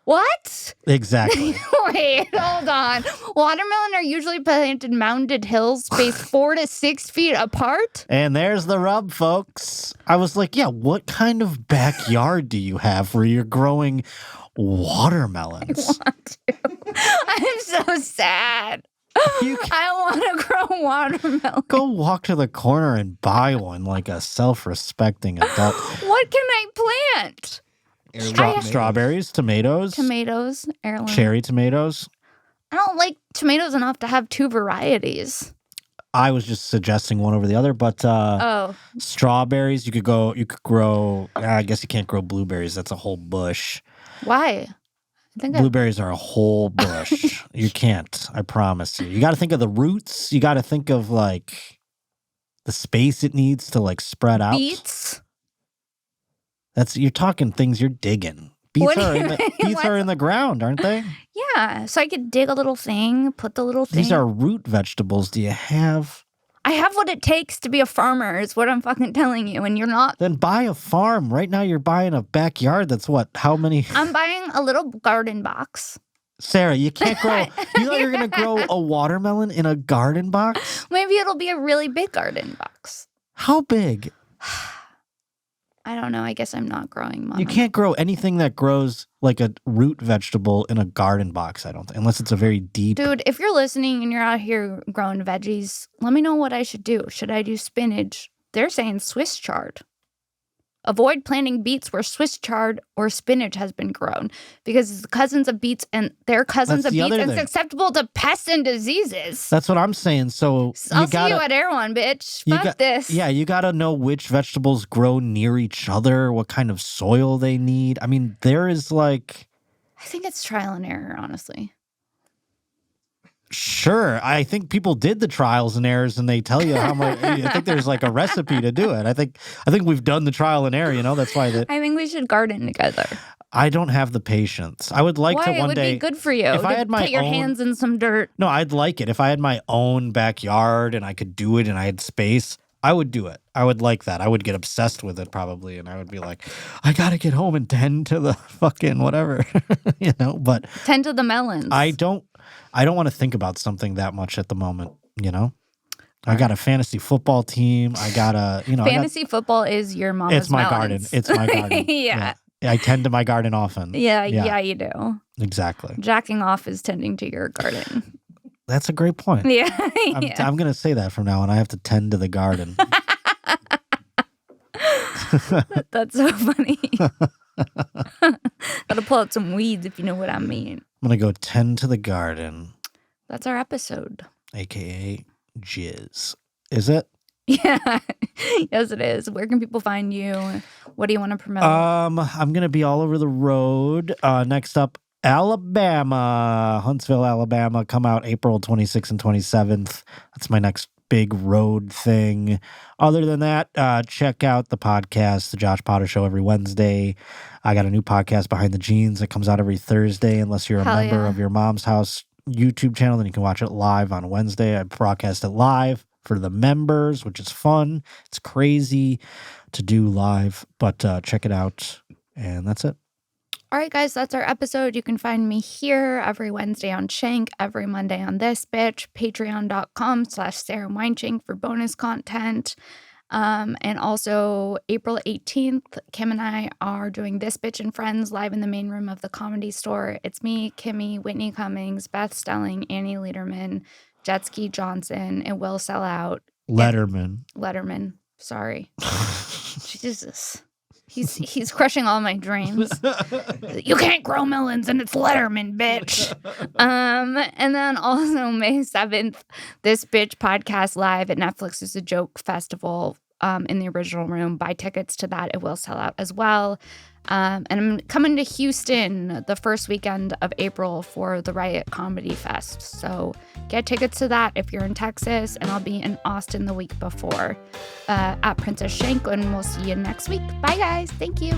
Speaker 1: What?
Speaker 2: Exactly.
Speaker 1: Wait, hold on. Watermelon are usually planted in mounded hills spaced 4 to 6 feet apart?
Speaker 2: And there's the rub, folks. I was like, yeah, what kind of backyard do you have where you're growing watermelons?
Speaker 1: I'm so sad. I want to grow watermelon.
Speaker 2: Go walk to the corner and buy one like a self-respecting adult.
Speaker 1: What can I plant?
Speaker 2: Strawberries, tomatoes,
Speaker 1: Heirloom.
Speaker 2: cherry tomatoes.
Speaker 1: I don't like tomatoes enough to have 2 varieties.
Speaker 2: I was just suggesting one over the other, but strawberries, you could grow. I guess you can't grow blueberries. That's a whole bush.
Speaker 1: Why? I think
Speaker 2: Blueberries are a whole bush. You can't. I promise you. You got to think of the roots. You got to think of like the space it needs to like spread out.
Speaker 1: Beets.
Speaker 2: You're talking things you're digging. Beets are in the ground, aren't they?
Speaker 1: Yeah, so I could dig a little thing, put the little thing.
Speaker 2: These are root vegetables. Do you have?
Speaker 1: I have what it takes to be a farmer is what I'm fucking telling you, and you're not.
Speaker 2: Then buy a farm. Right now you're buying a backyard that's what? How many?
Speaker 1: I'm buying a little garden box.
Speaker 2: Sarah, you can't grow. You thought you were going to grow a watermelon in a garden box?
Speaker 1: Maybe it'll be a really big garden box.
Speaker 2: How big?
Speaker 1: I don't know. I guess I'm not growing much.
Speaker 2: You can't grow anything that grows like a root vegetable in a garden box, I don't think, unless it's a very deep.
Speaker 1: Dude, if you're listening and you're out here growing veggies, let me know what I should do. Should I do spinach? They're saying Swiss chard. Avoid planting beets where Swiss chard or spinach has been grown because it's cousins of beets and they're cousins of beets and it's susceptible to pests and diseases.
Speaker 2: That's what I'm saying. So
Speaker 1: I'll see you at Air One, bitch. Fuck this.
Speaker 2: Yeah, you got to know which vegetables grow near each other, what kind of soil they need. I mean, there is like...
Speaker 1: I think it's trial and error, honestly.
Speaker 2: Sure. I think people did the trials and errors and they tell you how much. I think there's like a recipe to do it. I think we've done the trial and error, that's why
Speaker 1: I think we should garden together.
Speaker 2: I don't have the patience. I would like to one day.
Speaker 1: It would be good for you
Speaker 2: if I had
Speaker 1: put your hands in some dirt.
Speaker 2: No, I'd like it. If I had my own backyard and I could do it and I had space, I would do it. I would like that. I would get obsessed with it probably. And I would be like, I got to get home and tend to the fucking whatever, but.
Speaker 1: Tend to the melons.
Speaker 2: I don't want to think about something that much at the moment, I got a fantasy football team. I got a,
Speaker 1: Fantasy football is your mama's
Speaker 2: It's my
Speaker 1: melons.
Speaker 2: garden. It's my garden.
Speaker 1: Yeah.
Speaker 2: I tend to my garden often.
Speaker 1: Yeah, you do.
Speaker 2: Exactly.
Speaker 1: Jacking off is tending to your garden.
Speaker 2: That's a great point.
Speaker 1: Yeah.
Speaker 2: I'm going to say that from now on. I have to tend to the garden.
Speaker 1: That's so funny. Gotta pull out some weeds if you know what I mean.
Speaker 2: I'm going to go tend to the garden.
Speaker 1: That's our episode.
Speaker 2: AKA Jizz. Is it?
Speaker 1: Yeah. Yes, it is. Where can people find you? What do you want to promote?
Speaker 2: I'm going to be all over the road. Next up, Alabama. Huntsville, Alabama. Come out April 26th and 27th. That's my next big road thing. Other than that, check out the podcast, The Josh Potter Show, every Wednesday. I got a new podcast, Behind the Jeans, that comes out every Thursday. Unless you're a member of your mom's house YouTube channel, then you can watch it live on Wednesday. I broadcast it live for the members, which is fun. It's crazy to do live, but check it out. And that's it.
Speaker 1: All right, guys, that's our episode. You can find me here every Wednesday on Shank, every Monday on This Bitch, patreon.com/Sara Weinshenk for bonus content. And also April 18th, Kim and I are doing This Bitch and Friends live in the main room of the Comedy Store. It's me, Kimmy, Whitney Cummings, Beth Stelling, Annie Lederman, Jetski Johnson. It will sell out. Letterman. Sorry. Jesus. He's crushing all my dreams. You can't grow melons and it's Letterman, bitch. And then also May 7th, This Bitch podcast live at Netflix is a joke festival in the original room. Buy tickets to that. It will sell out as well. And I'm coming to Houston the first weekend of April for the Riot Comedy Fest. So get tickets to that if you're in Texas. And I'll be in Austin the week before at Princess Shank. And we'll see you next week. Bye, guys. Thank you.